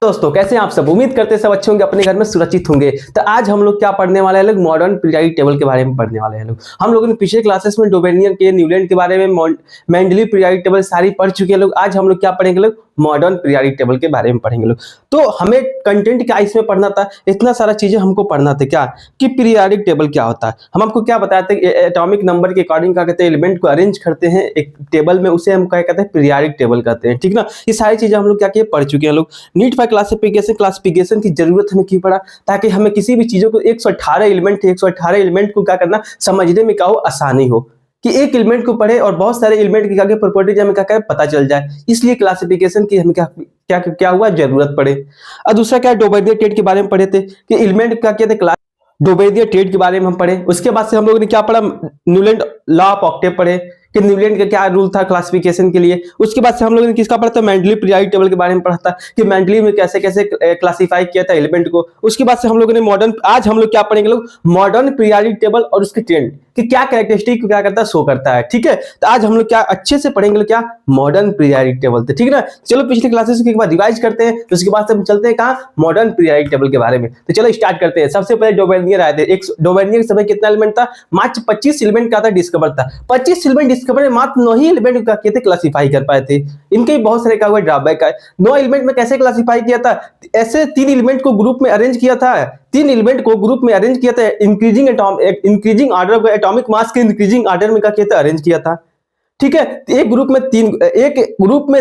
दोस्तों कैसे हैं आप सब। उम्मीद करते हैं सब अच्छे होंगे, अपने घर में सुरक्षित होंगे। तो आज हम लोग क्या पढ़ने वाले हैं, लोग मॉडर्न पीरियोडिक टेबल के बारे में पढ़ने वाले हैं। हम लोगों ने पिछले क्लासेस में डोबेनियर के, न्यूलैंड के बारे में, मेंडलीव पीरियोडिक टेबल सारी पढ़ चुके हैं लोग। आज हम लोग क्या पढ़ेंगे, लोग मॉडर्न पीरियोडिक टेबल के बारे में पढ़ेंगे लोग। तो हमें कंटेंट क्या इसमें पढ़ना था, इतना सारा चीजें हमको पढ़ना था क्या कि पीरियोडिक टेबल क्या होता है। हम आपको क्या बताया था, एटॉमिक नंबर के अकॉर्डिंग क्या कहते हैं, एलिमेंट को अरेंज करते हैं एक टेबल में, उसे हम क्या कहते हैं, पीरियोडिक टेबल कहते हैं। ठीक ना, ये सारी चीजें हम लोग क्या किए, पढ़ चुके हैं लोग। नीट फाइव क्लासिफिकेशन की जरूरत हमें क्यों पड़ा, ताकि हमें किसी भी चीजों को 118 एलिमेंट थे, 118 एलिमेंट को क्या करना, समझने में क्या हो, आसानी हो, कि एक एलिमेंट को पढ़े और बहुत सारे एलिमेंट की क्या प्रॉपर्टीज हमें क्या पता चल जाए। इसलिए क्लासिफिकेशन की हमें क्या हुआ, जरूरत पड़े। और दूसरा क्या, डोबेनियर टेट के बारे में पढ़े थे कि एलिमेंट क्या कहते हैं, डोबेनियर टेट के बारे में हम पढ़े। उसके बाद से हम लोगों ने क्या पढ़ा, न्यूलैंड लॉ ऑफ ऑक्टेव पढ़े कि न्यूलैंड का क्या रूल था क्लासिफिकेशन के लिए। उसके बाद से हम लोगों ने किसका पढ़ा था, मेंडलीव पीरियोडिक टेबल के बारे में पढ़ा था कि मेंडलीव में कैसे कैसे क्लासिफाई किया था एलिमेंट को। उसके बाद से हम लोगों ने आज हम लोग क्या पढ़ेंगे, लोग मॉडर्न पीरियोडिक टेबल और उसके ट्रेंड कि क्या कैरेक्टरिस्टिक को क्या करता है, शो करता है। ठीक है, तो आज हम लोग क्या अच्छे से पढ़ेंगे, क्या मॉडर्न पीरियोडिक टेबल। ठीक है ना, चलो पिछले क्लासेस के एक बार रिवाइज करते हैं, तो उसके बाद हम चलते हैं कहाँ, मॉडर्न पीरियोडिक टेबल के बारे में। तो चलो स्टार्ट करते हैं। सबसे पहले डोबेनियर आए थे। एक डोबेनियर के समय कितना एलिमेंट था, मात्र 25 एलिमेंट का था डिस्कवर था। 25 एलिमेंट डिस्कवर में मात्र 9 ही एलिमेंट का कहते क्लासिफाई कर पाए थे। इनके बहुत सारे क्या हुआ, ड्रॉबैक है। 9 एलिमेंट में कैसे क्लासिफाई किया था, ऐसे 3 एलिमेंट को ग्रुप में अरेंज किया था, 3 एलिमेंट को ग्रुप में अरेंज किया था, इंक्रीजिंग ऑर्डर को, एटॉमिक मास के इंक्रीजिंग ऑर्डर में क्या किया था, अरेंज किया था। ठीक है, एक ग्रुप में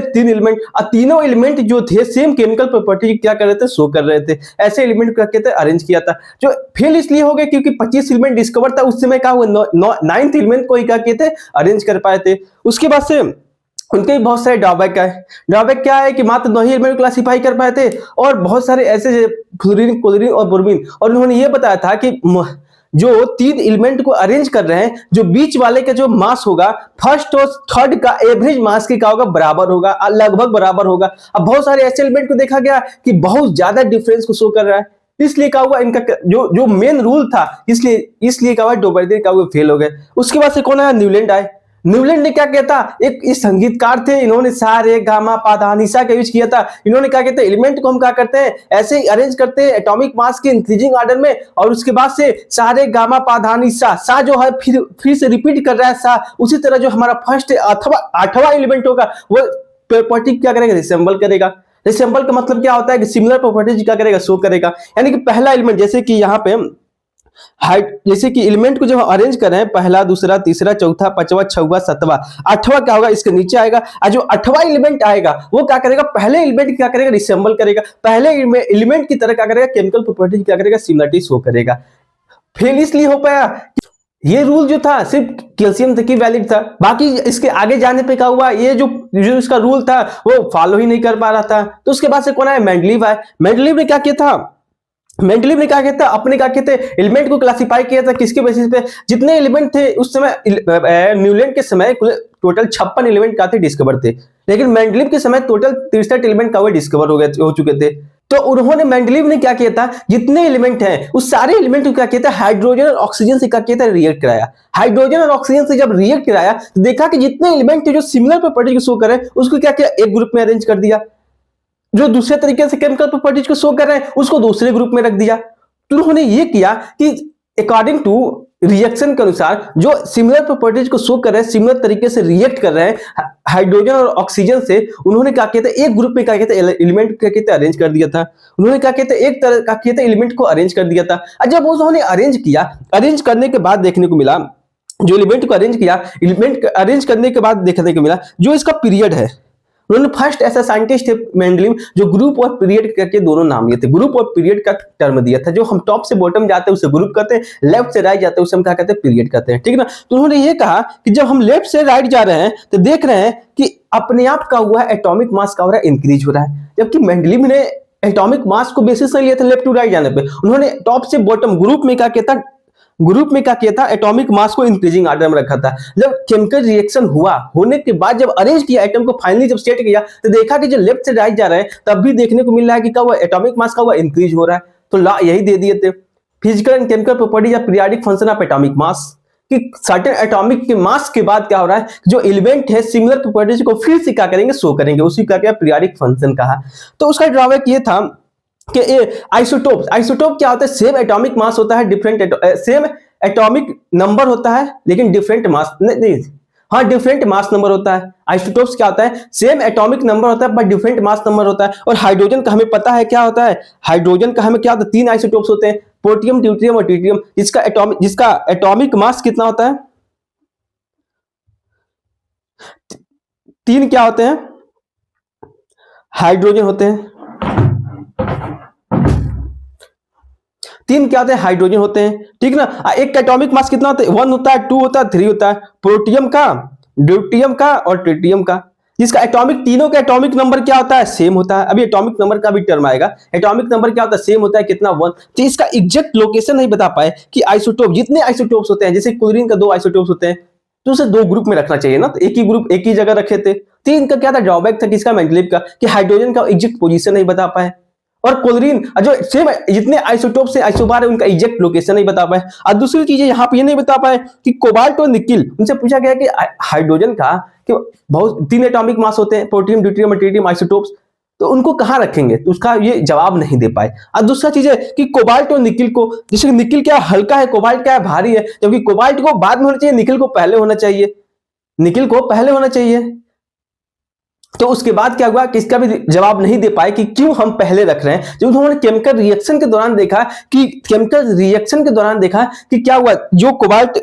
3 एलिमेंट, और तीनों एलिमेंट जो थे सेम केमिकल प्रॉपर्टी क्या कर रहे थे, शो कर रहे थे। ऐसे एलिमेंट क्या कहते हैं, अरेंज किया था। जो फेल इसलिए हो गए क्योंकि 25 एलिमेंट डिस्कवर था, उस समय क्या हुआ, 9th एलिमेंट को ही क्या कहते हैं, अरेंज कर पाए थे। उसके बाद से उनके भी बहुत सारे ड्रॉबैक है। ड्रॉबैक क्या है कि मात्र 9 ही एलिमेंट क्लासिफाई कर पाए थे, और बहुत सारे ऐसे फ्लोरीन, क्लोरीन और ब्रोमीन। और उन्होंने ये बताया था कि जो 3 एलिमेंट को अरेंज कर रहे हैं, जो बीच वाले का जो मास होगा, फर्स्ट और थर्ड का एवरेज मास की क्या होगा, बराबर होगा, लगभग बराबर होगा। अब बहुत सारे ऐसे एलिमेंट को देखा गया कि बहुत ज्यादा डिफरेंस को शो कर रहा है। इसलिए क्या हुआ, इनका जो मेन रूल था, इसलिए क्या हुआ, डोबेनियर क्या हुआ, फेल हो गए। उसके बाद से कौन आया, न्यूलैंड आए। न्यूलैंड ने क्या किया था, एक इस संगीतकार थे, इन्होंने सा रे गा मा पा धा नि सा का यूज किया था। इन्होंने क्या कहते हैं, एलिमेंट को हम क्या करते हैं, ऐसे ही अरेंज करते हैं एटॉमिक मास के इंक्रीजिंग ऑर्डर में, और उसके बाद से सा रे गा मा पा धा नि सा जो है फिर से रिपीट कर रहा है सा। उसी तरह जो हमारा फर्स्ट अथवा 8वां एलिमेंट होगा, वो प्रॉपर्टी क्या करेगा, रिसेंबल करेगा। रिसेंबल का मतलब क्या होता है कि सिमिलर प्रॉपर्टीज क्या करेगा, शो करेगा। यानी कि पहला एलिमेंट, जैसे कि यहाँ पे जैसे कि एलिमेंट को जब हम अरेंज कर रहे हैं, पहला, दूसरा, तीसरा, चौथा, पांचवा, छठवां, सातवां, 8वां क्या होगा, इसके नीचे आएगा। और जो 8वां एलिमेंट आएगा वो क्या करेगा, पहले एलिमेंट क्या करेगा, रिसेंबल करेगा। पहले एलिमेंट की तरह क्या करेगा, केमिकल प्रॉपर्टीज क्या करेगा, सिमिलरिटी शो करेगा। फेल इसलिए हो पाया, ये रूल जो था सिर्फ कैल्शियम तक ही वैलिड था, बाकी इसके आगे जाने पे क्या हुआ, ये जो इसका रूल था वो फॉलो ही नहीं कर पा रहा था। तो उसके बाद से कौन आया, मेंडलीव आया। मेंडलीव ने क्या किया था, मेंडलीव ने क्या कहता है, अपने क्या कहते हैं, एलिमेंट को क्लासिफाई किया था किसके बेसिस पे, जितने एलिमेंट थे उस समय न्यूलैंड के समय टोटल 56 एलिमेंट का थे, डिस्कवर थे। लेकिन मेंडलीव के समय टोटल 63 एलिमेंट का डिस्कवर हो चुके थे। तो उन्होंने, मेंडलीव ने क्या किया था, जितने एलिमेंट हैं उस सारे एलिमेंट को क्या कहता है, हाइड्रोजन और ऑक्सीजन से क्या कहता है, रिएक्ट कराया। हाइड्रोजन और ऑक्सीजन से जब रिएक्ट कराया तो देखा कि जितने एलिमेंट थे जो सिमिलर प्रॉपर्टी को शो कर रहे हैं, उसको क्या किया, एक ग्रुप में अरेंज कर दिया। जो दूसरे तरीके से केमिकल प्रॉपर्टीज को शो कर रहे हैं, उसको दूसरे ग्रुप में रख दिया। तो उन्होंने ये किया कि अकॉर्डिंग टू रिएक्शन के अनुसार जो सिमिलर प्रॉपर्टीज को शो कर रहे हैं, सिमिलर तरीके से रिएक्ट कर रहे हैं हाइड्रोजन और ऑक्सीजन से, उन्होंने क्या कहते हैं, एक ग्रुप में क्या कहते हैं, एलिमेंट क्या कहते हैं, अरेंज कर दिया था। उन्होंने क्या कहते हैं, एक तरह का कहते हैं एलिमेंट को अरेंज कर दिया था। और जब उन्होंने अरेंज किया, अरेंज करने के बाद देखने को मिला, जो एलिमेंट को अरेंज किया, एलिमेंट अरेंज करने के बाद देखने को मिला जो इसका पीरियड है। उन्होंने फर्स्ट ऐसा साइंटिस्ट है मेंडलीव जो ग्रुप और पीरियड करके दोनों नाम लिए थे। ग्रुप और पीरियड का टर्म दिया था, जो हम टॉप से बॉटम जाते हैं उसे ग्रुप कहते हैं, लेफ्ट से राइट जाते हैं उसे हम क्या कहते हैं, पीरियड कहते हैं। ठीक है ना, तो उन्होंने ये कहा कि जब हम लेफ्ट से राइट जा रहे हैं तो देख रहे हैं कि अपने आप का हुआ एटॉमिक मास का हो रहा है, इंक्रीज हो रहा है। जबकि मेंडलीव ने एटॉमिक मास को बेसिस नहीं लिया था लेफ्ट टू राइट जाने पे, उन्होंने टॉप से बॉटम ग्रुप में क्या कहता, ग्रुप में क्या किया था, एटॉमिक मास को इंक्रीजिंग ऑर्डर में रखा था। जब केमिकल रिएक्शन हुआ, होने के बाद जब अरेंज किया एटम को, फाइनली जब सेट किया तो देखा कि जो लेफ्ट से राइट जा रहे हैं तब भी देखने को मिल रहा है कि क्या हुआ, एटॉमिक मास का हुआ इंक्रीज हो रहा है। तो लॉ यही दे दिए थे, physical and chemical properties of periodic function of atomic mass, कि सर्टेन एटॉमिक के मास के बाद क्या हो रहा है, जो एलिमेंट है सिमिलर प्रॉपर्टीज को फिर से क्या करेंगे, शो करेंगे, उसी का क्या पीरियोडिक फंक्शन कहा। तो उसका ड्रॉबैक ये था कि आइसोटोप क्या होता है, सेम एटॉमिक मास होता है, डिफरेंट सेम एटॉमिक नंबर होता है लेकिन डिफरेंट मास नहीं, हाँ डिफरेंट मास नंबर होता है। आइसोटोप्स क्या होता है, सेम एटॉमिक नंबर होता है बट डिफरेंट मास नंबर होता है। और हाइड्रोजन का हमें पता है क्या होता है, हाइड्रोजन का हमें क्या होता है, 3 आइसोटोप्स होते हैं, प्रोटियम, ड्यूटेरियम और ट्रिटियम। जिसका एटॉमिक मास कितना होता है, 3 क्या होते हैं, हाइड्रोजन होते हैं, 3 क्या होते हैं, हाइड्रोजन होते हैं, ठीक ना। एक एटॉमिक मास कितना होता है, 1 होता है, 2 होता है, 3 होता है, प्रोटियम का, ड्यूटेरियम का और ट्रिटियम का। जिसका एटॉमिक, तीनों का एटॉमिक नंबर क्या होता है, सेम होता है। अभी एटॉमिक नंबर का भी टर्म आएगा, एटॉमिक नंबर क्या होता है, सेम होता है, कितना, 1। तो इसका एग्जैक्ट लोकेशन नहीं बता पाए कि आइसोटोप, जितने आइसोटोप्स होते हैं, जैसे क्लोरीन का 2 आइसोटोप्स होते हैं, तो उसे 2 ग्रुप में रखना चाहिए ना, तो एक ही ग्रुप एक ही जगह रखे थे। तो इनका क्या था, ड्रॉबैक था किसका, मेंडलीव का, कि हाइड्रोजन का एग्जैक्ट पोजीशन नहीं बता पाए, और क्लोरीन जो सेम जितने आइसोटोप से आइसोबार है उनका एग्जैक्ट लोकेशन नहीं बता पाए। और दूसरी चीज यहाँ पे ये नहीं बता पाए कि कोबाल्ट और निकिल, उनसे पूछा गया कि हाइड्रोजन का कि बहुत 3 एटॉमिक मास होते हैं, प्रोटियम, ड्यूटेरियम और ट्रिटियम आइसोटोप्स, तो उनको कहाँ रखेंगे, तो उसका ये जवाब नहीं दे पाए। और दूसरा चीज है कि कोबाल्ट और निकिल को, जैसे निकिल क्या हल्का है, कोबाल्ट क्या है भारी है, जबकि कोबाल्ट को बाद में होना चाहिए, निकिल को पहले होना चाहिए, निकिल को पहले होना चाहिए। तो उसके बाद क्या हुआ कि इसका भी जवाब नहीं दे पाए कि क्यों हम पहले रख रहे हैं। जब उन्होंने केमिकल रिएक्शन के दौरान देखा कि क्या हुआ, जो कोबाल्ट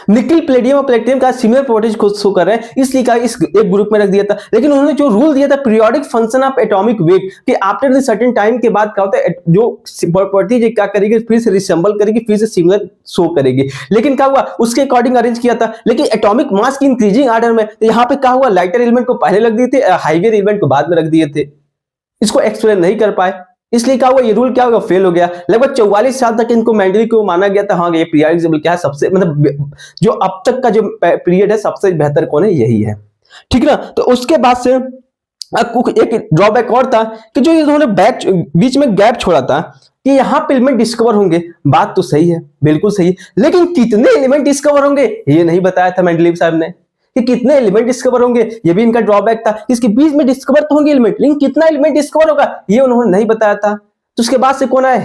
निकिल प्लेटियम और प्लेटियम का सिमिलर प्रॉपर्टीज को शो कर रहे हैं, इसलिए का इस एक ग्रुप में रख दिया था। लेकिन उन्होंने जो रूल दिया था periodic function of atomic weight, कि आफ्टर द सर्टेन टाइम के बाद क्या होता है, जो प्रॉपर्टीज क्या करेगी, फिर से रिसेंबल करेगी, फिर से सिमिलर शो करेगी। लेकिन क्या हुआ, उसके अकॉर्डिंग अरेंज किया था, लेकिन एटॉमिक मास की इंक्रीजिंग ऑर्डर में, तो यहाँ पे क्या हुआ, लाइटर एलिमेंट को पहले रख दिए थे, हाईवेयर एलिमेंट को बाद में रख दिए थे, इसको एक्सप्लेन नहीं कर पाए, इसलिए क्या हुआ, ये रूल क्या होगा, फेल हो गया। लगभग 44 साल तक इनको मेंडली को माना गया था, हाँ ये पीरियोडिक टेबल क्या है, सबसे मतलब जो अब तक का जो पीरियड है सबसे बेहतर कौन है, यही है, ठीक ना। तो उसके बाद से एक ड्रॉबैक और था कि जो इन्होंने बीच में गैप छोड़ा था कि यहाँ पे एलिमेंट डिस्कवर होंगे, बात तो सही है, बिल्कुल सही है, लेकिन कितने एलिमेंट डिस्कवर होंगे ये नहीं बताया था मेंडलीव साहब ने, कि कितने एलिमेंट डिस्कवर होंगे, ये भी इनका ड्रॉबैक था। इसके बीच में डिस्कवर तो होंगे एलिमेंट, लेकिन कितना एलिमेंट डिस्कवर होगा ये उन्होंने नहीं बताया था। तो उसके बाद से कौन आए,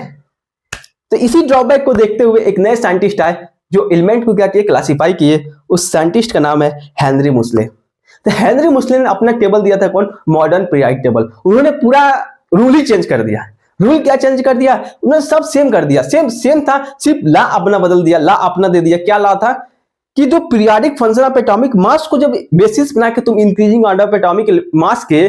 तो इसी ड्रॉबैक को देखते हुए एक नए साइंटिस्ट आए जो एलिमेंट को क्या किए, क्लासिफाई किए। उस साइंटिस्ट का नाम है हेनरी मुसले। तो हेनरी मुसले ने अपना टेबल दिया था कौन, मॉडर्न पीरियोडिक टेबल। उन्होंने पूरा रूल ही चेंज कर दिया। रूल क्या चेंज कर दिया, उन्होंने सब सेम कर दिया, सेम था, सिर्फ ला अपना बदल दिया, ला अपना दे दिया। क्या ला था कि जो periodic function of atomic mass को जब बेसिस बना के तुम increasing order of atomic mass के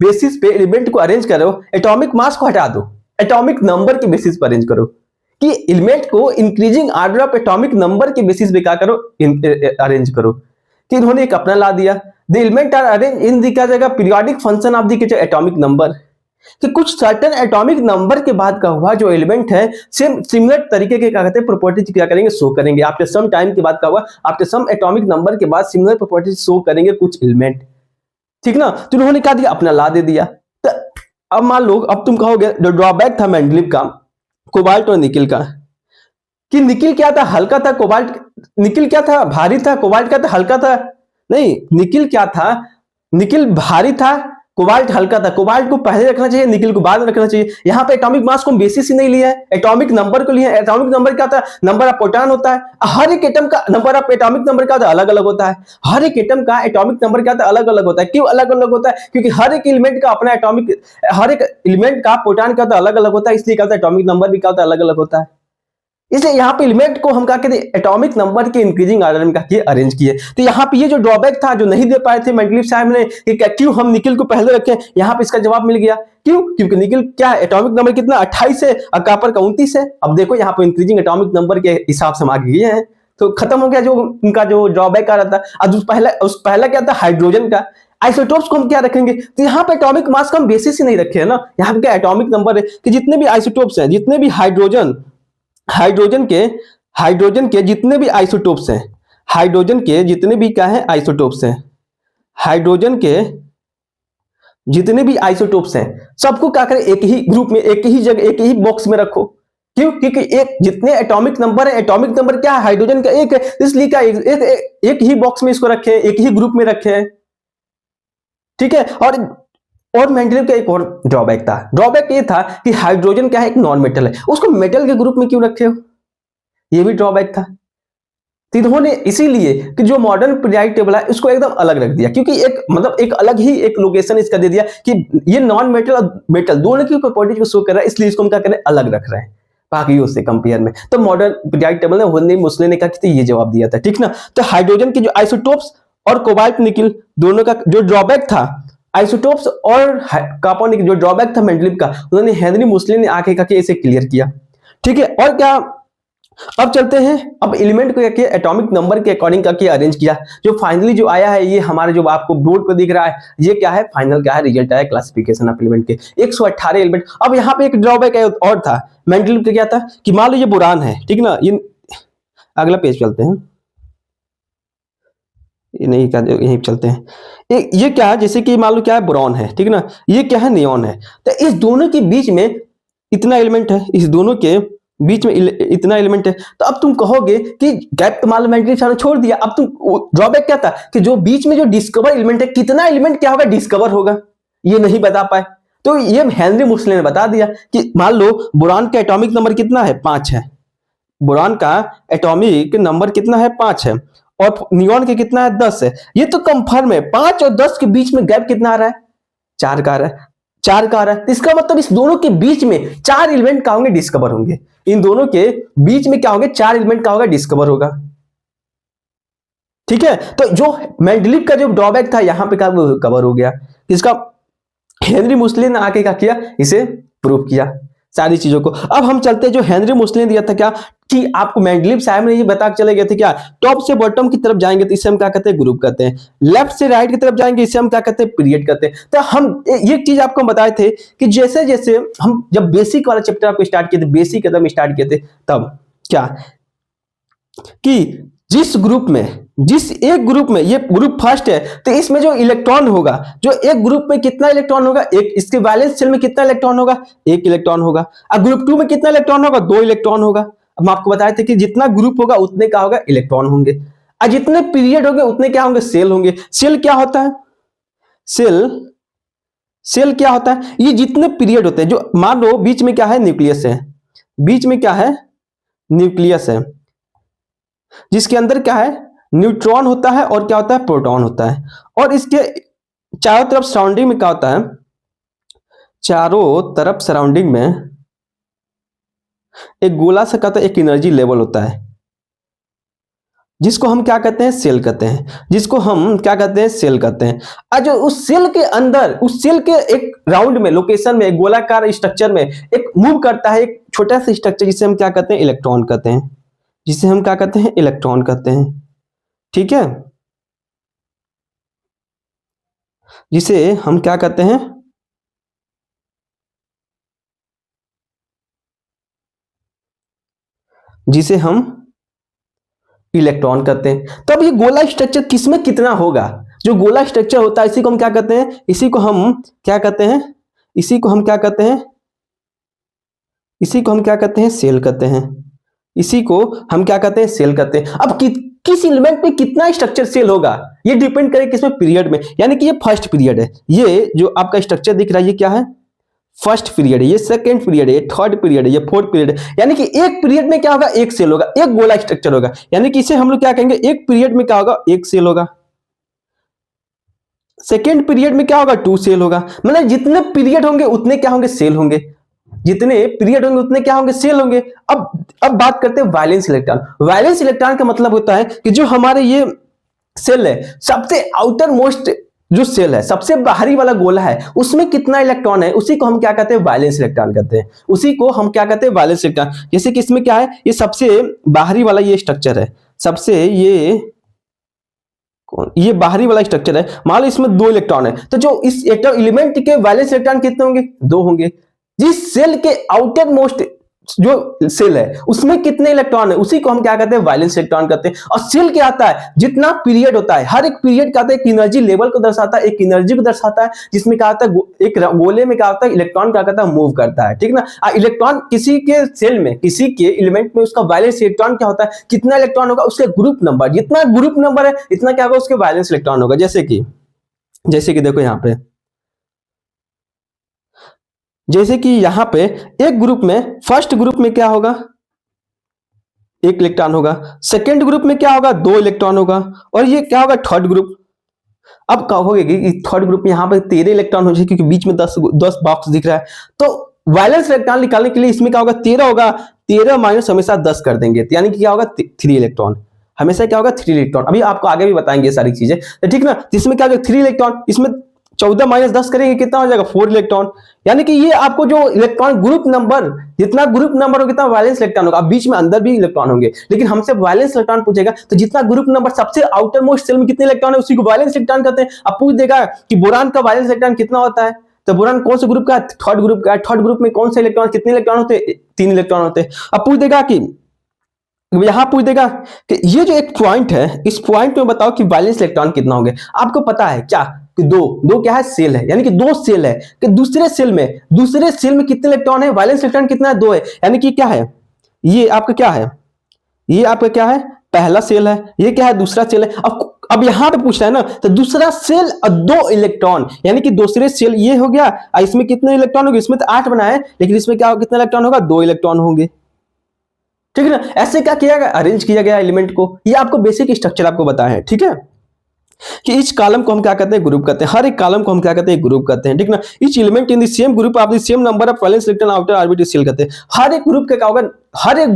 बेसिस पे एलिमेंट को अरेंज करो, एटॉमिक मास को हटा दो, एटॉमिक नंबर के बेसिस पर अरेंज करो, कि एलिमेंट को increasing order of atomic number के बेसिस पे क्या करो, अरेंज करो। कि इन्होंने एक अपना ला दिया, the element are arrange in the क्या जाएगा, periodic function of the atomic number, कि कुछ सर्टेन एटॉमिक नंबर के बाद का हुआ जो एलिमेंट है सेम सिमिलर तरीके के क्या कहते हैं प्रॉपर्टीज क्या करेंगे, शो करेंगे। आफ्टर सम टाइम के बाद का हुआ, आफ्टर सम एटॉमिक नंबर के बाद सिमिलर प्रॉपर्टीज शो करेंगे कुछ एलिमेंट, ठीक ना। तो उन्होंने क्या दिया, अपना ला दे दिया। तो अब मान लो, अब तुम कहोगे जो ड्रॉबैक था मेंडलीव का कोबाल्ट और निकिल का, कि निकिल क्या था, हल्का था, कोबाल्ट, निकिल क्या था, भारी था, कोबाल्ट क्या था, हल्का था। नहीं, निकिल क्या था, निकिल भारी था, कोबाल्ट हल्का था। कोबाल्ट को पहले रखना चाहिए, निकिल को बाद में रखना चाहिए। यहाँ पे एटॉमिक मास को बेसिस ही नहीं लिया है, एटॉमिक नंबर को लिया है। एटॉमिक नंबर क्या था, नंबर ऑफ प्रोटॉन होता है। हर एक एटम का नंबर ऑफ एटॉमिक नंबर क्या होता है, अलग अलग होता है। हर एक एटम का एटॉमिक नंबर क्या होता है, अलग अलग होता है। क्यों अलग अलग होता है, क्योंकि हर एक एलिमेंट का अपना एटॉमिक, हर एक एलिमेंट का प्रोटॉन क्या होता है, अलग अलग होता है, इसलिए क्या होता है, एटॉमिक नंबर भी क्या होता है, अलग अलग होता है। इसलिए यहाँ पे एलिमेंट को हम क्या कहते हैं, एटॉमिक नंबर के इंक्रीजिंग ऑर्डर में क्या अरेंज किए। तो यहाँ पे ये जो ड्रॉबैक था जो नहीं दे पाए थे मेंडलीव साहब ने कि क्यों हम निकिल को पहले रखें, यहाँ पे इसका जवाब मिल गया। क्यों, क्योंकि निकिल क्या है, एटॉमिक नंबर कितना 28 है और कॉपर का 29 है। अब देखो यहाँ पे इंक्रीजिंग एटॉमिक नंबर के हिसाब से हम आगे गए हैं, तो खत्म हो गया जो उनका जो ड्रॉबैक आ रहा था। और पहला क्या था, हाइड्रोजन का। आइसोटोप्स को हम क्या रखेंगे, तो यहाँ पे एटॉमिक मास का हम बेसिस ही नहीं रखे है ना। यहाँ पे क्या एटॉमिक नंबर है कि जितने भी आइसोटोप्स हैं, जितने भी हाइड्रोजन के जितने भी आइसोटोप्स हैं, हाइड्रोजन के जितने भी क्या है आइसोटोप्स हैं, हाइड्रोजन के जितने भी आइसोटोप्स हैं सबको क्या करें, एक ही ग्रुप में, एक ही जगह, एक ही बॉक्स में रखो। क्यों? क्योंकि एक जितने एटॉमिक नंबर है, एटॉमिक नंबर क्या है, हाइड्रोजन का एक है, इसलिए क्या एक ही बॉक्स में इसको रखे हैं, एक ही ग्रुप में रखे हैं। ठीक है। और मेंडलीव का एक और ड्रॉबैक था, ड्रॉबैक ये था कि हाइड्रोजन क्या है, एक नॉन मेटल है, उसको मेटल के ग्रुप में क्यों रखे हो, ये भी ड्रॉबैक था। तो इन्होंने इसीलिए कि जो मॉडर्न पीरियोडिक टेबल है उसको एकदम अलग रख दिया, क्योंकि एक मतलब एक अलग ही एक लोकेशन इसका दे दिया कि ये नॉन मेटल और मेटल दोनों की प्रॉपर्टीज को शो कर रहा है, इसलिए इसको हम क्या कर रहे हैं, अलग रख रहे हैं बाकी से कंपेयर में। तो मॉडर्न पीरियोडिक टेबल ने हुन्नी मुस्लिम ने कहा कि ये जवाब दिया था, ठीक ना। तो हाइड्रोजन के जो आइसोटोप्स और कोबाल्ट निकल दोनों का जो ड्रॉबैक था, आइसोटोप्स और कार्बन निकल जो ड्रॉबैक था मेंडलीव का, उन्होंने हेनरी मुस्लिम ने आके कहा कि इसे क्लियर किया। ठीक है। और क्या, अब चलते हैं, अब एलिमेंट को क्या एटॉमिक नंबर के अकॉर्डिंग करके अरेंज किया, जो फाइनली जो आया है, ये हमारे जो आपको बोर्ड पर दिख रहा है, ये क्या है, फाइनल क्या है, रिजल्ट आया क्लासिफिकेशन ऑफ एलिमेंट के 118 एलिमेंट। अब यहाँ पे एक ड्रॉबैक है और था मेंडलीव का, क्या था कि मान लो ये बोरान है, ठीक ना, ये अगला पेज चलते हैं, ये नहीं क्या, यहीं चलते हैं। ये क्या है, जैसे कि मान लो क्या है, बोरॉन है, ठीक ना, ये क्या है, नियॉन है। तो इस दोनों के बीच में इतना एलिमेंट है, इस दोनों के बीच में इतना एलिमेंट है। तो अब तुम कहोगे कि गैप तो मान लो मेंडलीव ने छोड़ दिया, अब तुम ड्रॉबैक क्या था कि जो बीच में जो डिस्कवर एलिमेंट है, कितना एलिमेंट क्या होगा, डिस्कवर होगा, ये नहीं बता पाए। तो ये हेनरी मुस्लिम ने बता दिया कि मान लो बोरान का एटॉमिक नंबर कितना है, 5 है, बोरान का एटॉमिक नंबर कितना है, 5 है, और नियॉन के कितना है, 10 है। ये तो कंफर्म है, 5 और 10 के बीच में गैप कितना आ रहा है, 4 का आ रहा है, 4 का आ रहा है। इसका मतलब इस दोनों के बीच में 4 एलिमेंट का होंगे, डिस्कवर होंगे, इन दोनों के बीच में क्या होंगे, 4 एलिमेंट का होगा, डिस्कवर होगा। ठीक है। तो जो मेंडलीव का जो ड्रॉबैक था यहां पे कवर हो गया, इसका हेनरी मुस्लिम ने आके क्या किया, इसे प्रूव किया सारी चीजों को। अब हम चलते हैं, जो हेनरी मुस्लिम ने दिया था क्या कि आपको मेंडलीव साहब ने ये बता के चले गए थे क्या, टॉप से बॉटम की तरफ जाएंगे तो इसे हम क्या कहते हैं, ग्रुप कहते हैं, लेफ्ट से राइट की तरफ जाएंगे इसे हम क्या कहते हैं, पीरियड कहते हैं। तो हम ये चीज आपको बताए थे कि जैसे जैसे हम जब बेसिक वाला चैप्टर आपको स्टार्ट किए थे, बेसिक एकदम स्टार्ट किए थे, तब क्या कि जिस ग्रुप में, जिस एक ग्रुप में, ये ग्रुप फर्स्ट है, तो इसमें जो इलेक्ट्रॉन होगा, जो एक ग्रुप में कितना इलेक्ट्रॉन होगा, एक, इसके वैलेंस शेल में कितना इलेक्ट्रॉन होगा, 1 इलेक्ट्रॉन होगा। अब ग्रुप 2 में कितना इलेक्ट्रॉन होगा, 2 इलेक्ट्रॉन होगा। अब हम आपको बताए थे कि जितना ग्रुप होगा उतने क्या होगा, इलेक्ट्रॉन होंगे, और जितने पीरियड होंगे उतने क्या होंगे, सेल होंगे। सेल क्या होता है, सेल, सेल क्या होता है, ये जितने पीरियड होते हैं, जो मान लो बीच में क्या है, न्यूक्लियस है, बीच में क्या है, न्यूक्लियस है, जिसके अंदर क्या है, न्यूट्रॉन होता है और क्या होता है, प्रोटॉन होता है, और इसके चारों तरफ सराउंडिंग में क्या होता है, चारों तरफ सराउंडिंग में एक गोला सा कहता है, एक एनर्जी लेवल होता है, जिसको हम क्या कहते हैं, सेल कहते हैं, जिसको हम क्या कहते हैं, सेल कहते हैं। और जो उस सेल के अंदर, उस सेल के एक राउंड में, लोकेशन में, एक गोलाकार स्ट्रक्चर में एक मूव करता है एक छोटा सा स्ट्रक्चर, जिसे हम क्या कहते हैं, इलेक्ट्रॉन कहते हैं, जिसे हम क्या कहते हैं, इलेक्ट्रॉन कहते हैं। ठीक है, जिसे हम क्या कहते हैं, जिसे हम इलेक्ट्रॉन कहते हैं। तो अब ये गोला स्ट्रक्चर किसमें कितना होगा, जो गोला स्ट्रक्चर होता है इसी को हम क्या कहते हैं, इसी को हम क्या कहते हैं, इसी को हम क्या कहते हैं, इसी को हम क्या कहते हैं, सेल कहते हैं, इसी को हम क्या कहते हैं, सेल कहते हैं। अब किस एलिमेंट में कितना स्ट्रक्चर सेल होगा, ये डिपेंड करे किसमें, पीरियड में, यानी कि ये फर्स्ट पीरियड है, ये जो आपका स्ट्रक्चर दिख रहा है ये क्या है, फर्स्ट पीरियड है, ये सेकंड पीरियड है, ये थर्ड पीरियड है, ये फोर्थ पीरियड है। यानी कि एक पीरियड में क्या होगा, एक सेल होगा, एक गोला स्ट्रक्चर होगा, यानी कि इसे हम लोग क्या कहेंगे, एक पीरियड में क्या होगा, एक सेल होगा, सेकेंड पीरियड में क्या होगा, 2 सेल होगा। मतलब जितने पीरियड होंगे उतने क्या होंगे, सेल होंगे, जितने पीरियड होंगे उतने क्या होंगे, सेल होंगे। अब बात करते हैं वैलेंस इलेक्ट्रॉन। वैलेंस इलेक्ट्रॉन का मतलब होता है कि जो हमारे ये सेल है, सबसे आउटर मोस्ट जो सेल है, सबसे बाहरी वाला गोला है, उसमें कितना इलेक्ट्रॉन है, उसी को हम क्या कहते हैं, वैलेंस इलेक्ट्रॉन कहते हैं, उसी को हम क्या कहते हैं, वैलेंस इलेक्ट्रॉन। जैसे कि इसमें क्या है, ये सबसे बाहरी वाला ये स्ट्रक्चर है, सबसे ये बाहरी वाला स्ट्रक्चर है, मान लो इसमें 2 इलेक्ट्रॉन है, तो जो इस एलिमेंट के वैलेंस इलेक्ट्रॉन कितने होंगे, 2 होंगे। जिस सेल के आउटर मोस्ट जो सेल है उसमें कितने इलेक्ट्रॉन है उसी को हम क्या कहते हैं, वैलेंस इलेक्ट्रॉन कहते हैं। और सेल क्या आता है, जितना पीरियड होता है, हर एक पीरियड क्या होता है, एक एनर्जी लेवल को दर्शाता है, एक एनर्जी को दर्शाता है, जिसमें क्या होता है, एक गोले में क्या होता है, इलेक्ट्रॉन क्या करता है, मूव करता है, ठीक ना। इलेक्ट्रॉन किसी के सेल में, किसी के एलिमेंट में उसका वैलेंस इलेक्ट्रॉन क्या होता है, कितना इलेक्ट्रॉन होगा, उसके ग्रुप नंबर, जितना ग्रुप नंबर है इतना क्या होगा, उसके वैलेंस इलेक्ट्रॉन होगा। जैसे कि देखो यहाँ पे, जैसे कि यहां पे एक ग्रुप में, फर्स्ट ग्रुप में क्या होगा, एक इलेक्ट्रॉन होगा, सेकेंड ग्रुप में क्या होगा, दो इलेक्ट्रॉन होगा, और ये क्या होगा, थर्ड ग्रुप। अब कहोगे कि थर्ड ग्रुप में यहां पे 13 इलेक्ट्रॉन हो जाए, क्योंकि बीच में 10 बॉक्स दिख रहा है, तो वैलेंस इलेक्ट्रॉन निकालने के लिए इसमें क्या होगा, 13 होगा, 13 माइनस हमेशा 10 कर देंगे, तो यानी कि क्या होगा, 3 इलेक्ट्रॉन, हमेशा क्या होगा, 3 इलेक्ट्रॉन। अभी आपको आगे भी बताएंगे सारी चीजें, तो ठीक ना। जिसमें क्या होगा, 3 इलेक्ट्रॉन, इसमें 14 माइनस 10 करेंगे कितना हो जाएगा, 4 इलेक्ट्रॉन। यानी कि ये आपको जो इलेक्ट्रॉन ग्रुप नंबर, जितना ग्रुप नंबर होगा, कितना वैलेंस इलेक्ट्रॉन होगा। अब बीच में अंदर भी इलेक्ट्रॉन होंगे, लेकिन हमसे वैलेंस इलेक्ट्रॉन पूछेगा, तो जितना ग्रुप नंबर सबसे आउटर मोस्ट सेल में कितने इलेक्ट्रॉन है, उसी को वैलेंस इलेक्ट्रॉन कहते हैं। अब पूछ देगा कि बोरान का वैलेंस इलेक्ट्रॉन कितना होता है, तो बोरान कौन से ग्रुप का, थर्ड ग्रुप का, थर्ड ग्रुप में कौन से इलेक्ट्रॉन, कितने इलेक्ट्रॉन होते हैं, 3 इलेक्ट्रॉन होते हैं। अब पूछ देगा कि, यहां पूछ देगा कि ये जो एक पॉइंट है, इस पॉइंट में बताओ कि वैलेंस इलेक्ट्रॉन कितना होंगे। आपको पता है क्या कि दो दो क्या है, सेल है, यानी कि दो सेल है, कि दूसरे सेल में कितने इलेक्ट्रॉन है, वैलेंस इलेक्ट्रॉन कितना है, 2 है, यानी कि क्या है, ये आपका क्या है, ये आपका क्या है, पहला सेल है, ये क्या है, दूसरा सेल है। अब यहां पे पूछ रहा है ना, तो दूसरा सेल और 2 इलेक्ट्रॉन, यानी कि दूसरे सेल ये हो गया, इसमें कितने इलेक्ट्रॉन होंगे, इसमें तो 8 बना है, लेकिन इसमें क्या कितना इलेक्ट्रॉन होगा, 2 इलेक्ट्रॉन होंगे, ठीक है ना। ऐसे क्या किया गया, अरेंज किया गया एलिमेंट को, ये आपको बेसिक स्ट्रक्चर आपको बताया है, ठीक है, कि इस कॉलम को हम क्या कहते हैं, ग्रुप कहते हैं, हर एक कॉलम को हम क्या कहते हैं, ग्रुप कहते हैं, ठीक ना। Each element in the same group of the same number of valence electron outer orbital shell कहते हैं। हर एक ग्रुप का क्या होगा, हर एक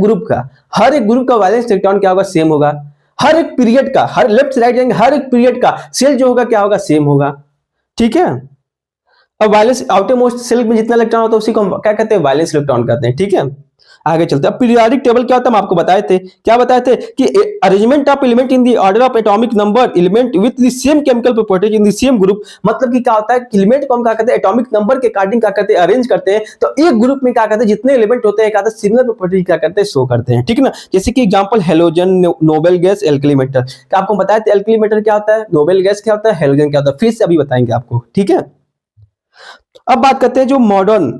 ग्रुप का वैलेंस इलेक्ट्रॉन क्या होगा, सेम होगा। हर एक पीरियड का, हर लेफ्ट से राइट जाएंगे, हर एक पीरियड का सेल जो होगा क्या होगा, सेम होगा, ठीक है। अब वायलेंस आउटर मोस्ट सेल में जितना इलेक्ट्रॉन होता है उसी को हम क्या कहते हैं, वायलेंस इलेक्ट्रॉन कहते हैं, ठीक है। आगे चलते हैं। अब पीरियोडिक टेबल क्या होता है, हम आपको बताए थे, क्या बताए थे कि arrangement of element in the order of atomic number element with the same chemical properties in the same group. मतलब कि क्या होता है, एलिमेंट को हम क्या कहते हैं, एटॉमिक नंबर के अकॉर्डिंग क्या करते हैं, अरेंज करते हैं। तो एक ग्रुप में क्या करते हैं, जितने एलिमेंट होते हैं क्या कहते हैं, सिमिलर प्रॉपर्टीज क्या करते हैं, शो करते हैं, ठीक है ना। जैसे कि example halogen, noble gas, alkali metal. क्या आपको बताया था एल्कली मेटल क्या होता है, नोबेल गैस क्या होता है, हेलोजन क्या होता है, फिर से अभी बताएंगे आपको, ठीक है। अब बात करते हैं जो मॉडर्न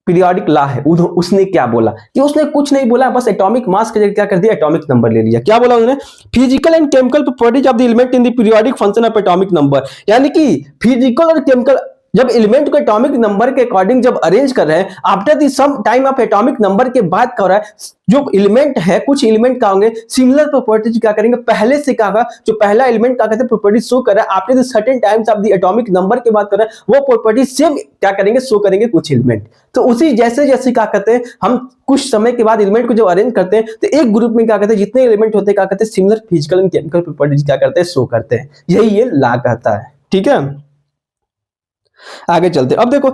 पीरियोडिक लॉ है, उसने क्या बोला, कि उसने कुछ नहीं बोला, बस एटॉमिक मास के जगह क्या कर दिया, एटॉमिक नंबर ले लिया। क्या बोला उन्होंने, physical and chemical properties of the element in the periodic function of atomic number. यानी कि फिजिकल और केमिकल, जब एलिमेंट को एटॉमिक नंबर के अकॉर्डिंग जब अरेंज कर रहे हैं, after the some time of atomic number के बाद क्या हो रहा है, जो एलिमेंट है, कुछ एलिमेंट क्या होंगे, सिमिलर प्रॉपर्टीज क्या करेंगे, पहले से क्या होगा, जो पहला एलिमेंट क्या कहते हैं, प्रॉपर्टीज शो कर रहा है, after the certain times of the atomic number के बाद कर रहा है, वो प्रॉपर्टीज सेम क्या करेंगे, शो करेंगे कुछ एलिमेंट। तो उसी जैसे जैसे क्या कहते हैं, हम कुछ समय के बाद एलिमेंट को जब अरेंज करते हैं, तो एक ग्रुप में क्या कहते हैं, जितने एलिमेंट होते हैं क्या कहते हैं, similar physical and chemical properties क्या करते हैं, शो करते हैं। यही ये लॉ कहता है, ठीक है। आगे चलते हैं। अब देखो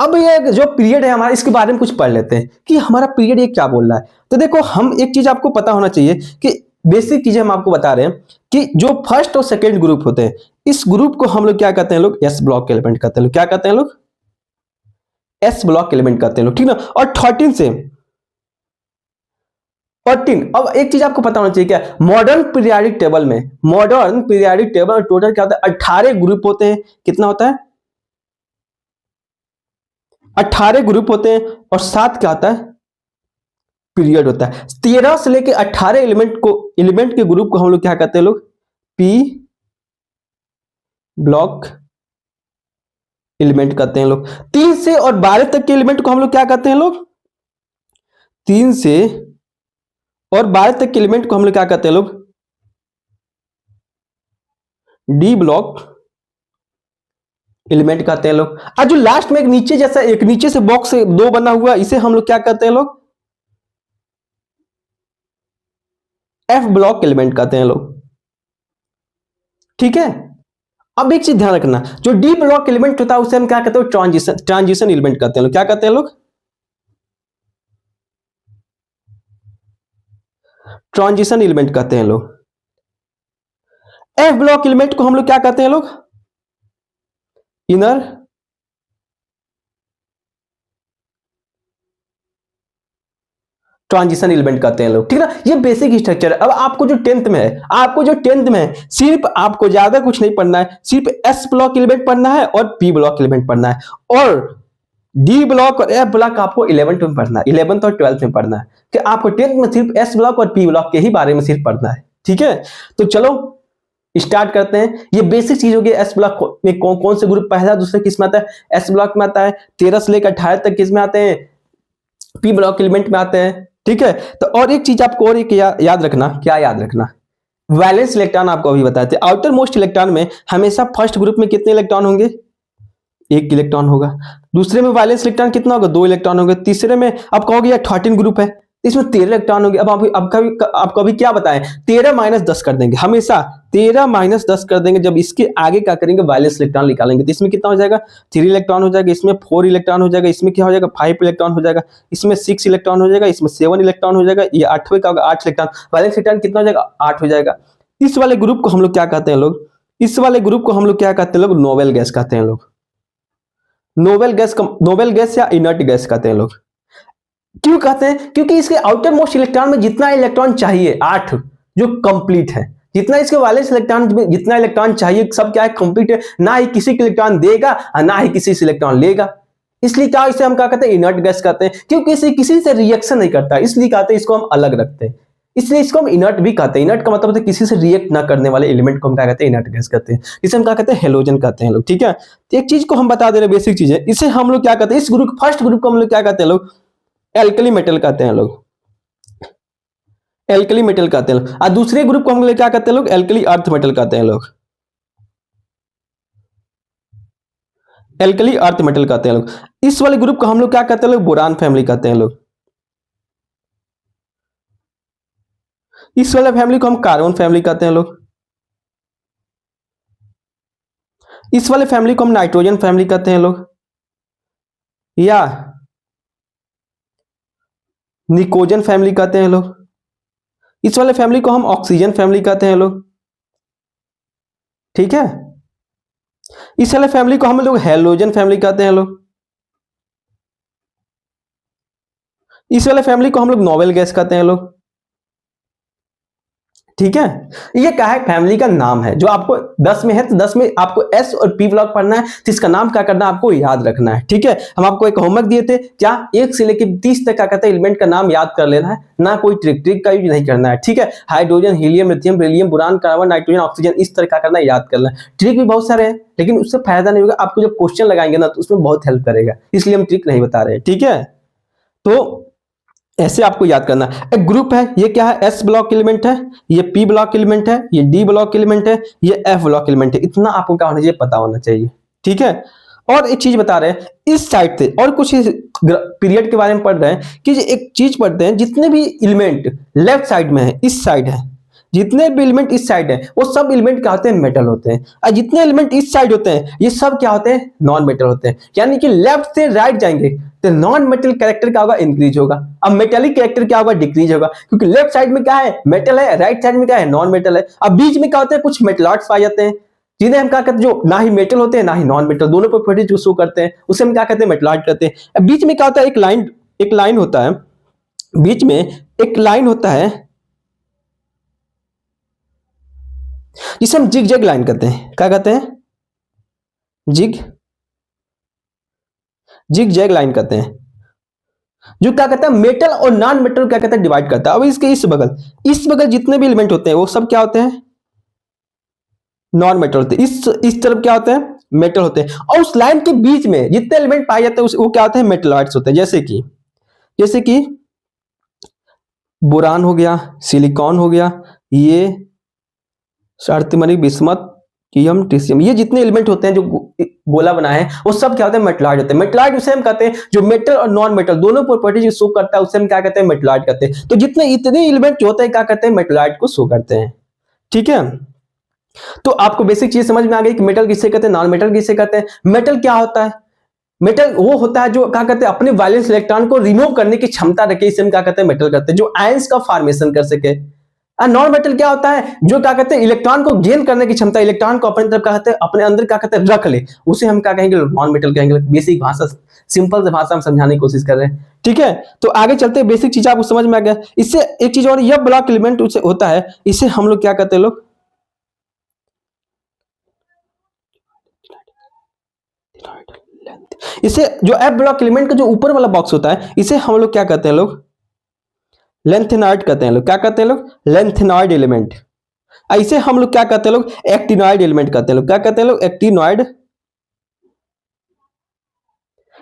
अब ये जो पीरियड है हमारा, इसके बारे में कुछ पढ़ लेते हैं कि हमारा पीरियड ये क्या बोल रहा है। तो देखो, हम एक चीज आपको पता होना चाहिए कि बेसिक चीजें हम आपको बता रहे हैं कि जो फर्स्ट और सेकंड ग्रुप होते हैं, इस ग्रुप को हम लोग क्या कहते हैं, लोग एस ब्लॉक एलिमेंट कहते हैं। क्या कहते हैं लोग, एस ब्लॉक एलिमेंट कहते हैं लोग, ठीक ना। और 13 से 14, अब एक चीज आपको पता होना चाहिए, क्या मॉडर्न पीरियोडिक टेबल में, मॉडर्न पीरियोडिक टेबल टोटल क्या होता है, 18 ग्रुप होते हैं। कितना होता है, 18 ग्रुप होते हैं, और साथ क्या होता है, पीरियड होता है। 13 से लेके 18 एलिमेंट के ग्रुप को हम लोग क्या कहते हैं, लोग पी ब्लॉक एलिमेंट कहते हैं लोग। 3 से और 12 तक के एलिमेंट को हम लोग क्या कहते हैं, लोग 3 से और 12 तक के एलिमेंट को हम लोग क्या कहते हैं, लोग डी ब्लॉक एलिमेंट कहते हैं लोग। और जो लास्ट में एक नीचे जैसा, एक नीचे से बॉक्स से 2 बना हुआ, इसे हम लोग क्या कहते हैं, लोग एफ ब्लॉक एलिमेंट कहते हैं लोग, ठीक है। अब एक चीज ध्यान रखना, जो डी ब्लॉक एलिमेंट होता है उसे हम क्या कहते हैं, ट्रांजिशन एलिमेंट कहते हैं लोग। क्या कहते हैं लोग, ट्रांजिशन एलिमेंट कहते हैं लोग। एफ ब्लॉक एलिमेंट को हम लोग क्या कहते हैं, लोग इनर ट्रांजिशन एलिमेंट कहते हैं लोग, ठीक है ना। ये बेसिक स्ट्रक्चर है। अब आपको जो 10th में है, सिर्फ आपको ज्यादा कुछ नहीं पढ़ना है, सिर्फ एस ब्लॉक एलिमेंट पढ़ना है और पी ब्लॉक एलिमेंट पढ़ना है, और डी ब्लॉक और एफ ब्लॉक आपको 11th में पढ़ना है, 11th और 12th में पढ़ना है, कि आपको 10th में सिर्फ एस ब्लॉक और पी ब्लॉक के ही बारे में सिर्फ पढ़ना है, ठीक है। तो चलो स्टार्ट करते हैं। ये बेसिक चीज होगी। एस ब्लॉक में कौन कौन से ग्रुप पहला दूसरा किस में आता है, एस ब्लॉक में आता है। 13 से लेकर 18 तक किस में आते हैं, पी ब्लॉक एलिमेंट में आते हैं, ठीक है। तो और एक चीज आपको और एक याद रखना, क्या याद रखना, वैलेंस इलेक्ट्रॉन आपको अभी बताए थे। आउटर मोस्ट इलेक्ट्रॉन में हमेशा फर्स्ट ग्रुप में कितने इलेक्ट्रॉन होंगे, 1 इलेक्ट्रॉन होगा। दूसरे में वैलेंस इलेक्ट्रॉन कितना होगा, 2 इलेक्ट्रॉन होंगे। तीसरे में आप कहोगे यार 13 ग्रुप है, इसमें 13 इलेक्ट्रॉन होंगे। अब आपको अभी क्या बताएं, 13 - 10 कर देंगे, हमेशा 13 - 10 कर देंगे। जब इसके आगे क्या करेंगे, वैलेंस इलेक्ट्रॉन निकालेंगे, तो इसमें कितना हो जाएगा, 3 इलेक्ट्रॉन हो जाएगा, इसमें 4 इलेक्ट्रॉन हो जाएगा, इसमें क्या हो जाएगा, 5 इलेक्ट्रॉन हो जाएगा, इसमें 6 इलेक्ट्रॉन हो जाएगा, इसमें 7 इलेक्ट्रॉन हो जाएगा, ये 8वें का होगा 8 इलेक्ट्रॉन। वैलेंस इलेक्ट्रॉन कितना हो जाएगा, 8 हो जाएगा। इस वाले ग्रुप को हम लोग क्या कहते हैं लोग, इस वाले ग्रुप को हम लोग क्या कहते हैं लोग, नोबेल गैस कहते हैं लोग। नोबेल गैस या इनर्ट गैस कहते हैं लोग। क्यों कहते हैं, क्योंकि इसके आउटर मोस्ट इलेक्ट्रॉन में जितना इलेक्ट्रॉन चाहिए 8 जो कंप्लीट है, जितना इसके वैलेंस इलेक्ट्रॉन में जितना इलेक्ट्रॉन चाहिए सब क्या है, कंप्लीट है। ना ही किसी के इलेक्ट्रॉन देगा और ना ही किसी से इलेक्ट्रॉन लेगा। इसलिए क्या इसे हम क्या कहते हैं, इनर्ट गैस कहते हैं, क्योंकि इसे किसी से रिएक्शन नहीं करता, इसलिए कहते हैं इसको हम अलग रखते हैं, इसलिए इसको हम इनर्ट भी कहते हैं। इनर्ट का मतलब है किसी से रिएक्ट ना करने वाले एलिमेंट को हम क्या कहते हैं, इनर्ट गैस कहते हैं। इसे हम क्या कहते हैं, हेलोजन कहते हैं लोग, ठीक है। तो एक चीज को हम बता दे रहे हैं, बेसिक चीज है, इसे हम लोग क्या कहते हैं, इस ग्रुप फर्स्ट ग्रुप को हम लोग क्या कहते हैं लोग, एल्कली मेटल कहते हैं लोग, एल्कली मेटल कहते हैं लोग। और दूसरे ग्रुप को हम लोग क्या कहते हैं लोग, एल्कली अर्थ मेटल कहते हैं लोग, एल्कली अर्थ मेटल कहते हैं लोग। इस वाले ग्रुप को हम लोग क्या कहते हैं लोग, बोरान फैमिली कहते हैं लोग। इस वाले फैमिली को हम कार्बन फैमिली कहते हैं लोग। इस वाले फैमिली को हम नाइट्रोजन फैमिली कहते हैं लोग, या निकोजन फैमिली कहते हैं लोग। इस वाले फैमिली को हम ऑक्सीजन फैमिली कहते हैं लोग, ठीक है। इस वाले फैमिली को हम लोग हेलोजन फैमिली कहते हैं लोग। इस वाले फैमिली को हम लोग नोबेल गैस कहते हैं लोग, ठीक है। ये क्या है, फैमिली का नाम है। जो आपको 10 में है तो 10 में आपको एस और पी ब्लॉक पढ़ना है, तो इसका नाम क्या करना है, आपको याद रखना है, ठीक है। हम आपको एक होमवर्क दिए थे, क्या 1 से लेकर 30 तक क्या कहते हैं, एलिमेंट का नाम याद कर लेना है, ना कोई ट्रिक का यूज नहीं करना है, ठीक है। Hydrogen, helium, lithium, beryllium, boron, carbon, nitrogen, oxygen, इस तरह का करना है, याद करना है। ट्रिक भी बहुत सारे हैं, लेकिन उससे फायदा नहीं होगा। आपको जब क्वेश्चन लगाएंगे ना तो उसमें बहुत हेल्प करेगा, इसलिए हम ट्रिक नहीं बता रहे, ठीक है। तो ऐसे आपको याद करना। एक ग्रुप है, ये क्या है, एस ब्लॉक एलिमेंट है, ये पी ब्लॉक एलिमेंट है, ये डी ब्लॉक एलिमेंट है, ये एफ ब्लॉक एलिमेंट है। इतना आपको क्या होना चाहिए, पता होना चाहिए, ठीक है। और एक चीज बता रहे हैं, इस साइड से और कुछ पीरियड के बारे में पढ़ रहे हैं कि एक चीज पढ़ते हैं, जितने भी एलिमेंट लेफ्ट साइड में है, इस साइड है, जितने भी एलिमेंट इस साइड है वो सब एलिमेंट क्या होते हैं, मेटल होते हैं। और जितने एलिमेंट इस साइड होते हैं ये सब क्या होते हैं, नॉन मेटल होते हैं। यानी कि लेफ्ट से राइट जाएंगे तो नॉन मेटल कैरेक्टर क्या होगा, इंक्रीज होगा। अब मेटेलिक कैरेक्टर क्या होगा, डिक्रीज होगा, क्योंकि लेफ्ट साइड में क्या है, मेटल है, राइट साइड में क्या है, नॉन मेटल है। अब बीच में क्या होते हैं, कुछ मेटलॉइड्स पाए जाते हैं, जिन्हें हम क्या कहते हैं, जो ना ही मेटल होते हैं ना ही नॉन मेटल, दोनों प्रॉपर्टीज जो शो करते हैं उसे हम क्या कहते हैं, मेटलॉइड कहते हैं। अब बीच में क्या होता है, एक लाइन होता है, बीच में एक लाइन होता है जिसे हम जिग जैग लाइन कहते हैं। क्या कहते हैं, जिग जैग लाइन कहते हैं, जो क्या कहता है, मेटल और नॉन मेटल क्या कहता है, डिवाइड करता है। अब इसके इस बगल जितने भी एलिमेंट होते हैं वो सब क्या होते हैं, नॉन मेटल होते हैं। इस तरफ क्या होते हैं, मेटल होते हैं। और उस लाइन के बीच में जितने एलिमेंट पाए जाते हैं वो क्या होते हैं, मेटलॉइड्स होते हैं। जैसे कि बोरान हो गया, सिलिकॉन हो गया, ये अर्थिमनी, बिस्मथ, कीयम, ट्रिशियम, ये जितने एलिमेंट होते हैं जो गोला बनाए हैं वो सब क्या होते हैं, मेटलॉइड होते हैं। मेटलॉइड उसे हम कहते हैं जो मेटल और नॉन मेटल दोनों प्रॉपर्टीज शो करता है, उसे हम क्या कहते हैं, मेटलॉइड कहते हैं। तो इतने एलिमेंट जो होते हैं क्या कहते हैं, मेटलॉइड को शो करते हैं, ठीक है। तो आपको बेसिक चीज समझ में आ गई कि मेटल किसे कहते हैं, नॉन मेटल किसे कहते हैं। मेटल क्या होता है, मेटल वो होता है जो क्या कहते हैं, अपने वैलेंस इलेक्ट्रॉन को रिमूव करने की क्षमता रखे, इसे हम क्या कहते हैं, मेटल कहते हैं। जो आयंस का फॉर्मेशन कर सके, नॉन मेटल क्या होता है, जो क्या कहते हैं इलेक्ट्रॉन को गेन करने की क्षमता, इलेक्ट्रॉन को अपने तरफ क्या कहते हैं अपने अंदर क्या कहते हैं रख ले, उसे हम क्या कहेंगे नॉन मेटल कहेंगे। बेसिक भाषा, सिंपल से भाषा में समझाने की कोशिश कर रहे हैं, ठीक है। तो आगे चलते हैं, बेसिक चीज आपको समझ में आ गया। इससे एक चीज और, यह ब्लॉक एलिमेंट उसे होता है, इसे हम लोग क्या कहते हैं लोग, इसे जो एफ ब्लॉक एलिमेंट का जो ऊपर वाला बॉक्स होता है, इसे हम लोग क्या कहते हैं लोग, लेंथेनॉइड कहते हैं लोग। क्या कहते हैं लोग, लेंथेनॉइड एलिमेंट। ऐसे हम लोग क्या कहते हैं लोग, एक्टिनॉइड एलिमेंट कहते हैं लोग। क्या कहते हैं लोग, एक्टिनॉइड,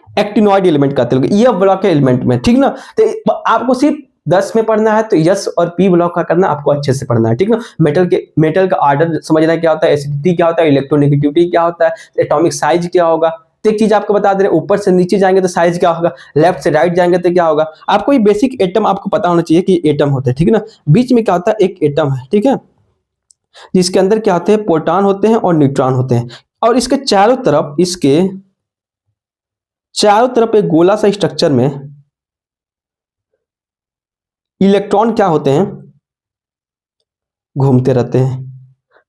एक्टिनॉइड एलिमेंट कहते हैं लोग, ये ब्लॉक एलिमेंट में, ठीक ना। तो आपको सिर्फ 10 में पढ़ना है, तो यस और पी ब्लॉक का करना आपको अच्छे से पढ़ना है, ठीक ना। मेटल का ऑर्डर समझना क्या होता है, एसिडिटी क्या होता है, इलेक्ट्रोनेगेटिविटी क्या होता है, एटॉमिक साइज क्या होगा। तो एक चीज आपको बता दे रहे, ऊपर से नीचे जाएंगे तो साइज क्या होगा, लेफ्ट से राइट जाएंगे तो क्या होगा। आपको ये बेसिक एटम आपको पता होना चाहिए कि एटम होते हैं, ठीक है ना। बीच में क्या होता है, एक एटम है, ठीक है, जिसके अंदर क्या होते हैं, प्रोटॉन होते हैं और न्यूट्रॉन होते हैं, और इसके चारों तरफ, इसके चारों तरफ एक गोला सा स्ट्रक्चर में इलेक्ट्रॉन क्या होते हैं, घूमते रहते हैं,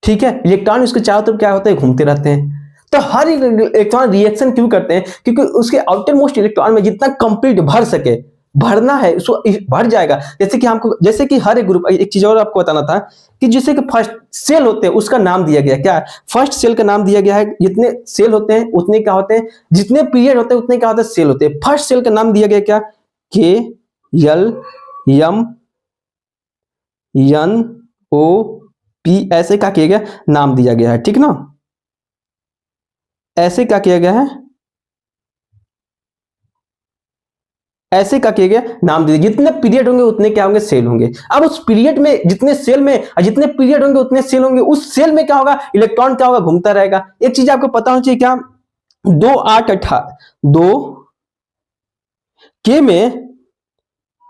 ठीक है। इलेक्ट्रॉन इसके चारों तरफ क्या होते हैं, घूमते रहते हैं। तो हर इलेक्ट्रॉन रिएक्शन क्यों करते हैं, क्योंकि उसके आउटर मोस्ट इलेक्ट्रॉन में जितना कंप्लीट भर सके, भरना है उसको, भर जाएगा। जैसे कि हमको, जैसे कि हर एक ग्रुप, एक चीज और आपको बताना था कि जैसे कि फर्स्ट सेल होते हैं उसका नाम दिया गया, क्या फर्स्ट सेल का नाम दिया गया है, जितने सेल होते हैं उतने क्या होते हैं, जितने पीरियड होते हैं उतने क्या होते हैं, सेल होते हैं। फर्स्ट सेल का नाम दिया गया क्या, K L M N O P, ऐसे क्या किया गया, नाम दिया गया है, ठीक ना। ऐसे क्या किया गया है, ऐसे क्या किया गया, नाम दीजिए। जितने पीरियड होंगे उतने क्या होंगे, सेल होंगे। अब उस पीरियड में जितने सेल में, जितने पीरियड होंगे उतने सेल होंगे, उस सेल में क्या होगा, इलेक्ट्रॉन क्या होगा, घूमता रहेगा। एक चीज आपको पता होना चाहिए, क्या 2 8 18 2 के में,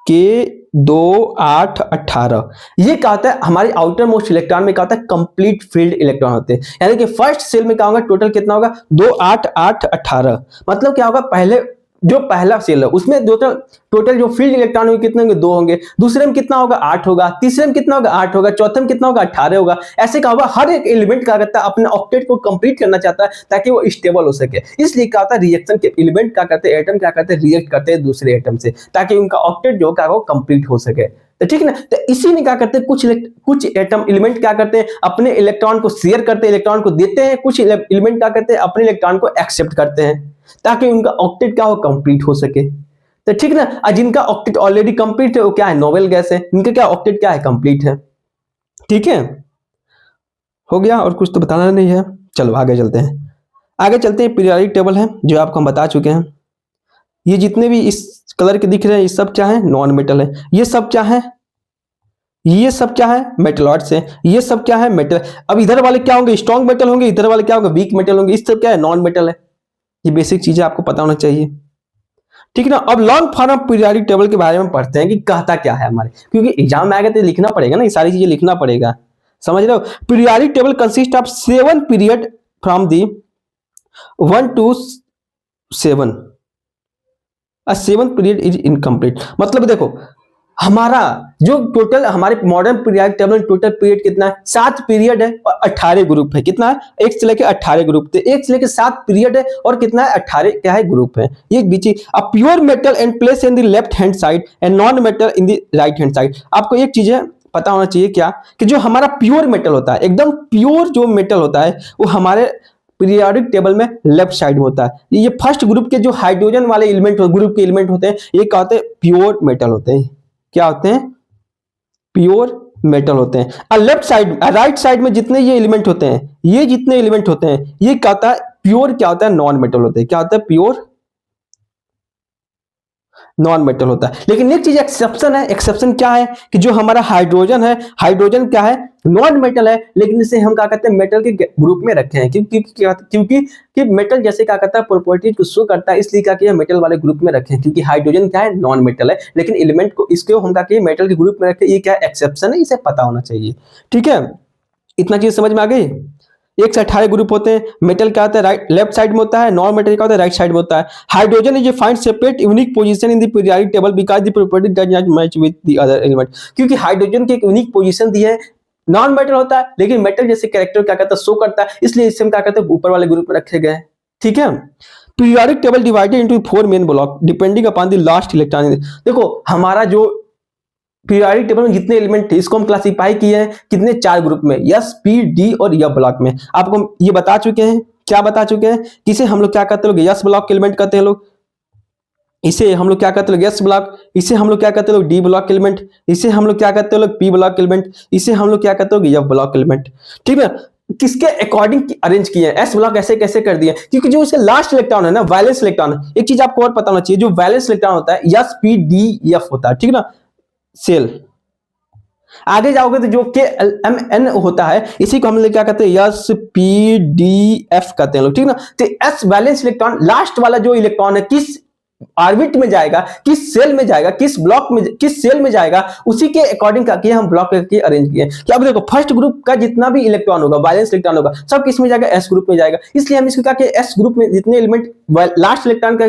के 2 8 18, ये क्या होता है, हमारे आउटर मोस्ट इलेक्ट्रॉन में क्या होता है, कंप्लीट फील्ड इलेक्ट्रॉन होते हैं। यानी कि फर्स्ट सेल में क्या होगा, टोटल कितना होगा, 2 8 8 18। मतलब क्या होगा, पहले जो पहला सेल है उसमें टोटल जो फील्ड इलेक्ट्रॉन होंगे कितने होंगे, 2 होंगे। दूसरे में कितना होगा, 8 होगा। तीसरे में कितना होगा, 8 होगा। चौथे में कितना होगा, 18 होगा। ऐसे क्या होगा, हर एक एलिमेंट क्या करता है, अपने ऑक्टेट को कंप्लीट करना चाहता है ताकि वो स्टेबल हो सके। इसलिए क्या होता है, रिएक्शन के एलिमेंट क्या करते हैं, एटम क्या करते हैं, रिएक्ट करते हैं दूसरे एटम से, ताकि उनका ऑक्टेट जो क्या हो, कंप्लीट हो सके। तो ठीक है ना। तो इसी में क्या करते हैं, कुछ एटम एलिमेंट क्या करते हैं, अपने इलेक्ट्रॉन को शेयर करते हैं, इलेक्ट्रॉन को देते हैं। कुछ एलिमेंट क्या करते हैं, अपने इलेक्ट्रॉन को एक्सेप्ट करते हैं ताकि उनका ऑक्टेट क्या हो, कंप्लीट हो सके। तो ठीक ना। और जिनका ऑक्टेट ऑलरेडी कंप्लीट है वो क्या है, नोबेल गैस है। इनका क्या ऑक्टेट क्या है, कंप्लीट है। ठीक है, हो गया। और कुछ तो बताना नहीं है। चलो आगे चलते हैं। आगे चलते हैं, पीरियोडिक टेबल है जो आपको हम बता चुके हैं। ये जितने भी इस कलर के दिख रहे हैं ये सब क्या है, नॉन मेटल है। ये सब क्या है, ये सब क्या है, मेटलॉइड्स है। ये सब क्या है, मेटल। अब इधर वाले क्या होंगे, स्ट्रॉन्ग मेटल होंगे। इधर वाले क्या होंगे, वीक मेटल होंगे। इस सब क्या है, नॉन मेटल है। ये बेसिक चीजें आपको पता होना चाहिए, ठीक है ना। अब long form of periodic table के बारे में पढ़ते हैं कि कहता क्या है हमारे, क्योंकि एग्जाम में आएगा तो लिखना पड़ेगा ना, ये सारी चीजें लिखना पड़ेगा, समझ रहे हो। Periodic table consist of 7 period from the 1 to 7। A 7th period is incomplete. मतलब देखो, हमारा जो टोटल हमारे मॉडर्न पीरियोडिक टेबल में टोटल पीरियड कितना है, 7 पीरियड है और 18 ग्रुप है। कितना है, 1 से लेकर 18 ग्रुप थे। 1 से लेकर 7 पीरियड है और कितना है, 18 क्या है, ग्रुप है। ये बीच a pure metal and place in the left hand side and non metal in the right hand side. आपको एक चीज है पता होना चाहिए, क्या कि जो हमारा प्योर मेटल होता है, एकदम प्योर जो मेटल होता है, वो हमारे पीरियोडिक टेबल में लेफ्ट साइड में होता है। ये फर्स्ट ग्रुप के जो हाइड्रोजन वाले एलिमेंट ग्रुप के एलिमेंट होते हैं, ये क्या होते हैं, प्योर मेटल होते हैं। क्या होते हैं, प्योर मेटल होते हैं। और लेफ्ट साइड, राइट साइड में जितने ये एलिमेंट होते हैं, ये जितने एलिमेंट होते हैं, ये क्या होता है, प्योर क्या होता है, नॉन मेटल होते हैं। क्या होता है, प्योर नॉन मेटल होता है। लेकिन एक चीज एक्सेप्शन है। एक्सेप्शन क्या है कि जो हमारा हाइड्रोजन है, हाइड्रोजन क्या है, नॉन मेटल है, लेकिन इसे हम क्या कहते हैं, मेटल के ग्रुप में रखे हैं। क्योंकि मेटल जैसे क्या करता है, प्रॉपर्टीज को शो करता है, इसलिए क्या किया, मेटल वाले ग्रुप में रखे हैं। क्योंकि हाइड्रोजन क्या है, नॉन मेटल है, लेकिन एलिमेंट को इसको हम क्या किए, मेटल के ग्रुप में रखे। ये क्या एक्सेप्शन है, इसे पता होना चाहिए, ठीक है। इतना चीज समझ में आ गई। 1 से 18 ग्रुप होते हैं। मेटल क्या होता है, राइट लेफ्ट साइड में होता है, नॉन मेटल क्या होता है, राइट साइड में होता है। Hydrogen is find separate unique position in the periodic table because the property does not match with the other element. क्योंकि हाइड्रोजन की एक यूनिक पोजीशन दी है, नॉन मेटल होता है लेकिन मेटल जैसे कैरेक्टर क्या करता है, शो करता है, इसलिए इसे हम क्या कहते हैं, ऊपर वाले ग्रुप में रखे गए। ठीक है। Periodic table divided into 4 main block depending upon the last electron. देखो हमारा जो पीरियोडिक टेबल में जितने एलिमेंट थे इसको हम क्लासिफाई किए हैं कितने, 4 ग्रुप में, एस, पी, डी और एफ ब्लॉक में। आपको हम ये बता चुके हैं, क्या बता चुके हैं, किसे हम लोग क्या कहते हैं, एस ब्लॉक के एलिमेंट कहते हैं लोग, इसे हम लोग क्या कहते हैं, एस ब्लॉक, इसे हम लोग क्या कहते हैं, डी ब्लॉक एलिमेंट, इसे हम लोग क्या कहते हैं, पी ब्लॉक एलिमेंट, इसे हम लोग क्या कहते हैं, एफ ब्लॉक एलिमेंट। ठीक है। किसके अकॉर्डिंग अरेंज किए हैं, एस ब्लॉक ऐसे कैसे कर दिए, क्योंकि जो इसका लास्ट इलेक्ट्रॉन है ना, वैलेंस इलेक्ट्रॉन, एक चीज आपको और पता होना चाहिए, जो वैलेंस इलेक्ट्रॉन होता है एस, पी, डी, एफ होता है। ठीक है ना, सेल। आगे जाओगे तो जो के एम एन होता है, इसी को हम लोग क्या कहते हैं, एस, पी, डी, एफ कहते हैं लोग। ठीक ना। तो एस वैलेंस इलेक्ट्रॉन, लास्ट वाला जो इलेक्ट्रॉन है, किस ऑर्बिट में जाएगा, किस सेल में जाएगा, किस ब्लॉक में, किस सेल में जाएगा, उसी के अकॉर्डिंग क्या किया हम ब्लॉक करके अरेंज किए। क्या देखो फर्स्ट ग्रुप का जितना भी इलेक्ट्रॉन होगा, वैलेंस इलेक्ट्रॉन होगा, सब किस में जाएगा, एस ग्रुप में जाएगा। इसलिए हम इसको क्या किए, एस ग्रुप में जितने एलिमेंट लास्ट इलेक्ट्रॉन का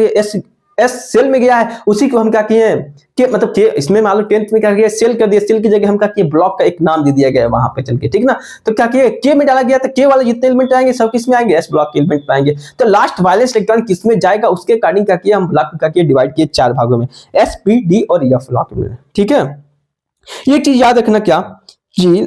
एस सेल में गया है, उसी को हम क्या किए हैं कि मतलब के इसमें मान लो 10th में क्या किया, सेल कर दिया, सेल की जगह हम क्या किए, ब्लॉक का एक नाम दे दिया गया वहां पे चल के। ठीक ना। तो क्या किए, के में डाला गया, तो के वाले जितने एलिमेंट आएंगे सब किस में आएंगे, एस ब्लॉक के एलिमेंट में आएंगे। तो लास्ट वैलेंस इलेक्ट्रॉन किस में जाएगा, उसके अकॉर्डिंग क्या किया हम ब्लॉक क्या किए, डिवाइड किए 4 भागों में, एस, पी, डी और एफ ब्लॉक में। ठीक है। ये चीज याद रखना क्या जी,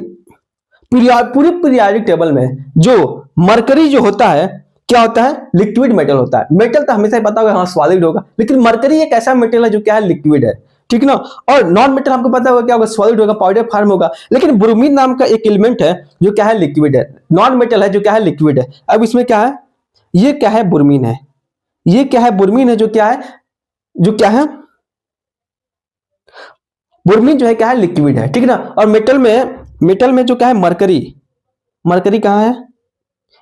पूरे पीरियोडिक टेबल में जो मरकरी जो होता है, क्या होता है, लिक्विड मेटल होता है। मेटल तो हमेशा ही पता होगा हाँ सॉलिड होगा, लेकिन मरकरी एक ऐसा मेटल है जो क्या है, लिक्विड है। ठीक ना। और नॉन मेटल हमको पता होगा क्या होगा, सॉलिड होगा, पाउडर फॉर्म होगा। लेकिन ब्रोमीन नाम का एक एलिमेंट है जो क्या है, लिक्विड है, नॉन मेटल है, जो क्या है, लिक्विड है। अब इसमें क्या है, ये क्या है, ब्रोमीन है, ये क्या है, ब्रोमीन है, जो क्या है, जो क्या है, ब्रोमीन जो है क्या है, लिक्विड है। ठीक ना। और मेटल में जो क्या है, मरकरी, मरकरी कहाँ है,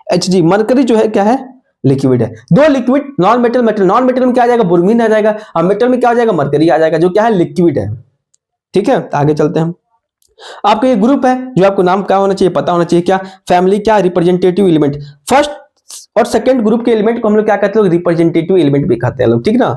Hg, मरकरी जो है क्या है, लिक्विड है। दो liquid, non metal, metal, non metal में क्या आ जाएगा, ब्रोमीन आ जाएगा, और मेटल में क्या आ जाएगा, मरकरी आ जाएगा, जो क्या है, लिक्विड है। ठीक है। तो आगे चलते हैं हम। आपका ये ग्रुप है जो आपको नाम क्या होना चाहिए, पता होना चाहिए, क्या फैमिली, क्या रिप्रेजेंटेटिव एलिमेंट। फर्स्ट और सेकंड ग्रुप के एलिमेंट को हम लोग क्या कहते हैं, रिप्रेजेंटेटिव एलिमेंट भी कहते हैं लोग। ठीक ना।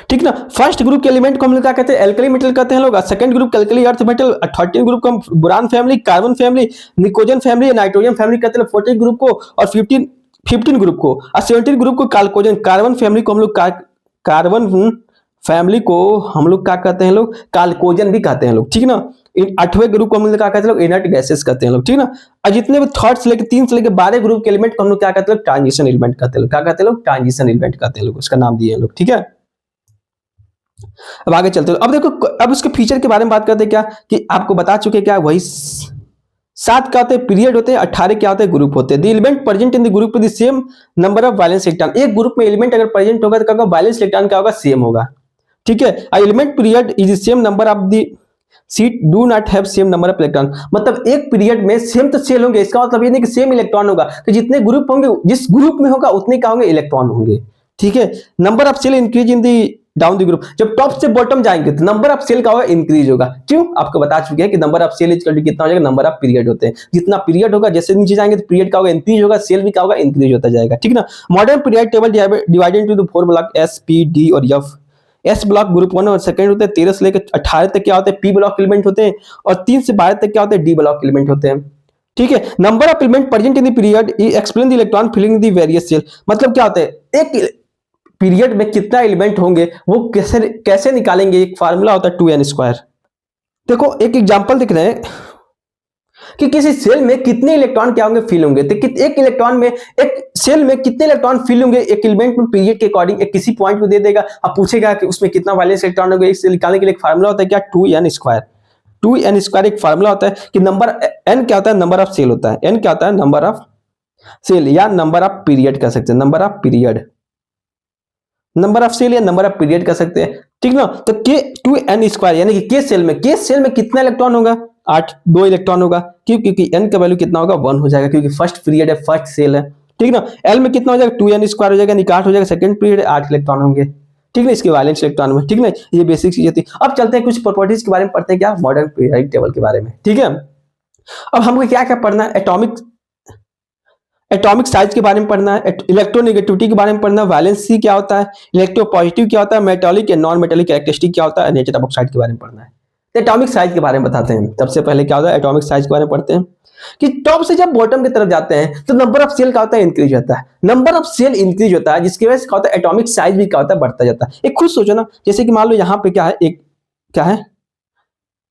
ठीक ना। फर्स्ट ग्रुप के एलिमेंट को हम लोग क्या कहते हैं, एल्कली मेटल कहते हैं लोग। Second group alkali earth metal. 13 group को हम boron family, carbon family, निकोजन family, nitrogen family कहते हैं। 14 ग्रुप को और 15 ग्रुप को और 17 ग्रुप को काल्कोजन, कार्बन फैमिली को हम लोग कार्बन फैमिली को हम लोग क्या कहते हैं लोग, काल्कोजन भी कहते हैं लोग। ठीक ना। 8वें ग्रुप को हम लोग क्या कहते हैं लोग, इनर्ट गैसेस कहते हैं लोग। ठीक ना। और जितने भी थर्ड से लेकर 3 से लेकर 12 ग्रुप के एलिमेंट को हम लोग क्या कहते हैं, ट्रांजिशन एलिमेंट कहते हैं लोग। क्या कहते हैं लोग, ट्रांजिशन एलिमेंट कहते हैं लोग, उसका नाम दिए हैं लोग। ठीक है। अब आगे चलते हैं। अब देखो, अब उसके फीचर के बारे में बात करते हैं, क्या कि आपको बता चुके क्या, वही 7 क्या होते हैं, पीरियड होते हैं, 18 क्या होते हैं, ग्रुप होते हैं। The element present in the group with the same number of valence electron. एक ग्रुप में एलिमेंट अगर प्रेजेंट होगा तो क्या होगा, वैलेंस इलेक्ट्रॉन क्या होगा, सेम होगा। ठीक है। Element period is the same number of the seat do not have same number of electron. मतलब एक पीरियड में सेम तो सेल होंगे, इसका मतलब ये नहीं कि सेम इलेक्ट्रॉन होगा, कि जितने ग्रुप होंगे, जिस ग्रुप में होगा उतने क्या होंगे, इलेक्ट्रॉन होंगे। ठीक है। Number of shell increase in the down the group. जब टॉप से बॉटम जाएंगे तो नंबर ऑफ सेल का होगा, इंक्रीज होगा। क्यों, आपको बता चुके हैं कि number of shell equal to कितना हो जाएगा, नंबर ऑफ पीरियड होते हैं। जितना पीरियड होगा, जैसे नीचे जाएंगे तो पीरियड का होगा, इंक्रीज होगा, सेल भी क्या होगा, इंक्रीज होता जाएगा। ठीक ना। Modern period table divided into 4 block, S, P, D और एफ। एस ब्लॉक ग्रुप 1 और सेकंड होते हैं, 13 से लेकर 18 तक क्या होते हैं, पी ब्लॉक एलिमेंट होते हैं, और 3 से 12 तक क्या होते हैं, डी ब्लॉक एलिमेंट होते हैं। ठीक है। Number of element present in the period explain the electron filling the various shell. मतलब क्या होता है, एक पीरियड में कितना एलिमेंट होंगे वो कैसे निकालेंगे, एक फार्मूला होता है 2n²। देखो एक एग्जांपल दिख रहे हैं कि किसी सेल में कितने इलेक्ट्रॉन क्या होंगे, फिल होंगे। तो एक इलेक्ट्रॉन में, एक सेल में कितने इलेक्ट्रॉन फिल होंगे, एक एलिमेंट में पीरियड के अकॉर्डिंग एक किसी पॉइंट को दे देगा। अब पूछेगा कि उसमें कितना वैलेंस इलेक्ट्रॉन होंगे, इससे निकालने के लिए एक फार्मूला होता है क्या, 2n²। 2n² एक फार्मूला होता है कि नंबर n क्या होता है, नंबर ऑफ सेल होता है, n क्या होता है, नंबर ऑफ सेल, या नंबर ऑफ पीरियड कह सकते हैं, number of period, number of shell या नंबर ऑफ पीरियड कह सकते हैं। ठीक ना। तो k2n² यानी कि के सेल में कितना इलेक्ट्रॉन होगा, 8, 2 इलेक्ट्रॉन होगा। क्यों, क्योंकि n का वैल्यू कितना होगा, 1 हो जाएगा, क्योंकि फर्स्ट पीरियड है, फर्स्ट सेल है। ठीक ना। l में कितना हो जाएगा, 2n² हो जाएगा, निकाट हो जाएगा, सेकंड पीरियड 8 इलेक्ट्रॉन होंगे। ठीक ना, इसके वैलेंस इलेक्ट्रॉन में। ठीक ना, ये बेसिक चीजें थी। अब चलते हैं कुछ प्रॉपर्टीज के बारे में पढ़ते हैं, क्या मॉडर्न पीरियोडिक टेबल के बारे में। ठीक है। अब हमको क्या क्या पढ़ना है, एटॉमिक साइज के बारे में पढ़ना है, इलेक्ट्रोनेगेटिविटी के बारे में पढ़ना है, वैलेंसी क्या होता है, इलेक्ट्रोपॉजिटिव क्या होता है, metallic and non metallic characteristic क्या होता है, नेचर ऑफ ऑक्साइड के बारे में पढ़ना है। तो एटॉमिक साइज के बारे में बताते हैं। सबसे पहले क्या होता है, एटॉमिक साइज के बारे में पढ़ते हैं कि टॉप से जब बॉटम की तरफ जाते हैं तो नंबर ऑफ सेल क्या होता है, इंक्रीज होता है। नंबर ऑफ सेल इंक्रीज होता है जिसकी वजह से क्या होता है, एटॉमिक साइज भी क्या होता है, बढ़ता जाता है। एक खुद सोचो ना, जैसे कि मान लो यहाँ पे क्या है, एक क्या है,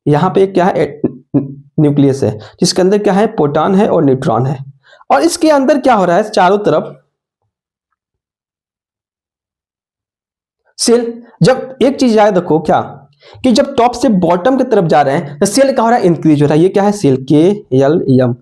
यहाँ पे एक क्या है, न्यूक्लियस है जिसके अंदर क्या है, प्रोटॉन है और न्यूट्रॉन है। और इसके अंदर क्या हो रहा है, चारों तरफ सेल। जब एक चीज याद रखो क्या, कि जब टॉप से बॉटम की तरफ जा रहे हैं तो सेल क्या हो रहा है, इंक्रीज हो रहा है। ये क्या है, सेल के एल एम,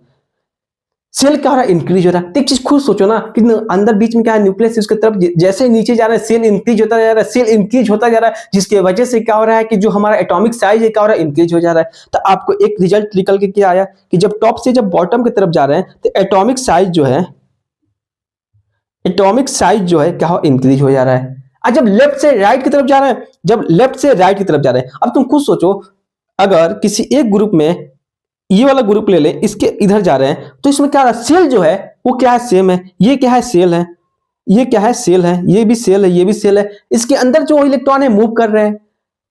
सेल क्या हो रहा है, इंक्रीज हो रहा है। तो एक चीज खुद सोचो ना कि अंदर बीच में क्या है, न्यूक्लियस, उसके तरफ जैसे ही नीचे जा रहा है सेल इंक्रीज होता जा रहा है, सेल इंक्रीज होता जा रहा है, जिसकी वजह से क्या हो रहा है कि जो हमारा एटॉमिक साइज है क्या हो रहा है, इंक्रीज हो जा रहा है। तो आपको एक रिजल्ट निकल के क्या आया कि जब टॉप से जब बॉटम की तरफ जा रहे हैं तो एटॉमिक साइज जो है, एटॉमिक साइज जो है क्या हो, इंक्रीज हो जा रहा है। और जब लेफ्ट से राइट की तरफ जा रहे हैं, जब लेफ्ट से राइट की तरफ जा रहे हैं, अब तुम खुद सोचो, अगर किसी एक ग्रुप में ये वाला ग्रुप ले ले, इसके इधर जा रहे हैं तो इसमें क्या रहा, सेल जो है वो क्या है, सेम है। ये क्या है, सेल है, ये क्या है, सेल है, ये भी सेल है, ये भी सेल है। इसके अंदर जो इलेक्ट्रॉन है मूव कर रहे हैं।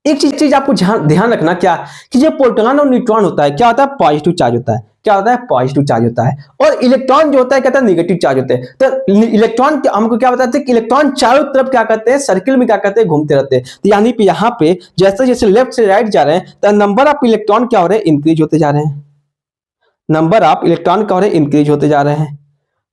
एक चीज आपको ध्यान रखना क्या, कि जो प्रोटॉन और न्यूट्रॉन होता है क्या होता है, पॉजिटिव चार्ज होता है। क्या होता है, पॉजिटिव चार्ज होता है। और इलेक्ट्रॉन जो होता है कहता है निगेटिव चार्ज होते हैं। तो इलेक्ट्रॉन हमको क्या बताते हैं कि इलेक्ट्रॉन चारों तरफ क्या करते हैं, सर्किल में क्या करते हैं, घूमते रहते हैं। तो यानी कि यहाँ पे जैसे जैसे लेफ्ट से राइट जा रहे हैं तो नंबर ऑफ इलेक्ट्रॉन क्या हो रहे हैं, इंक्रीज होते जा रहे हैं। नंबर ऑफ इलेक्ट्रॉन क्या हो रहे हैं, इंक्रीज होते जा रहे हैं।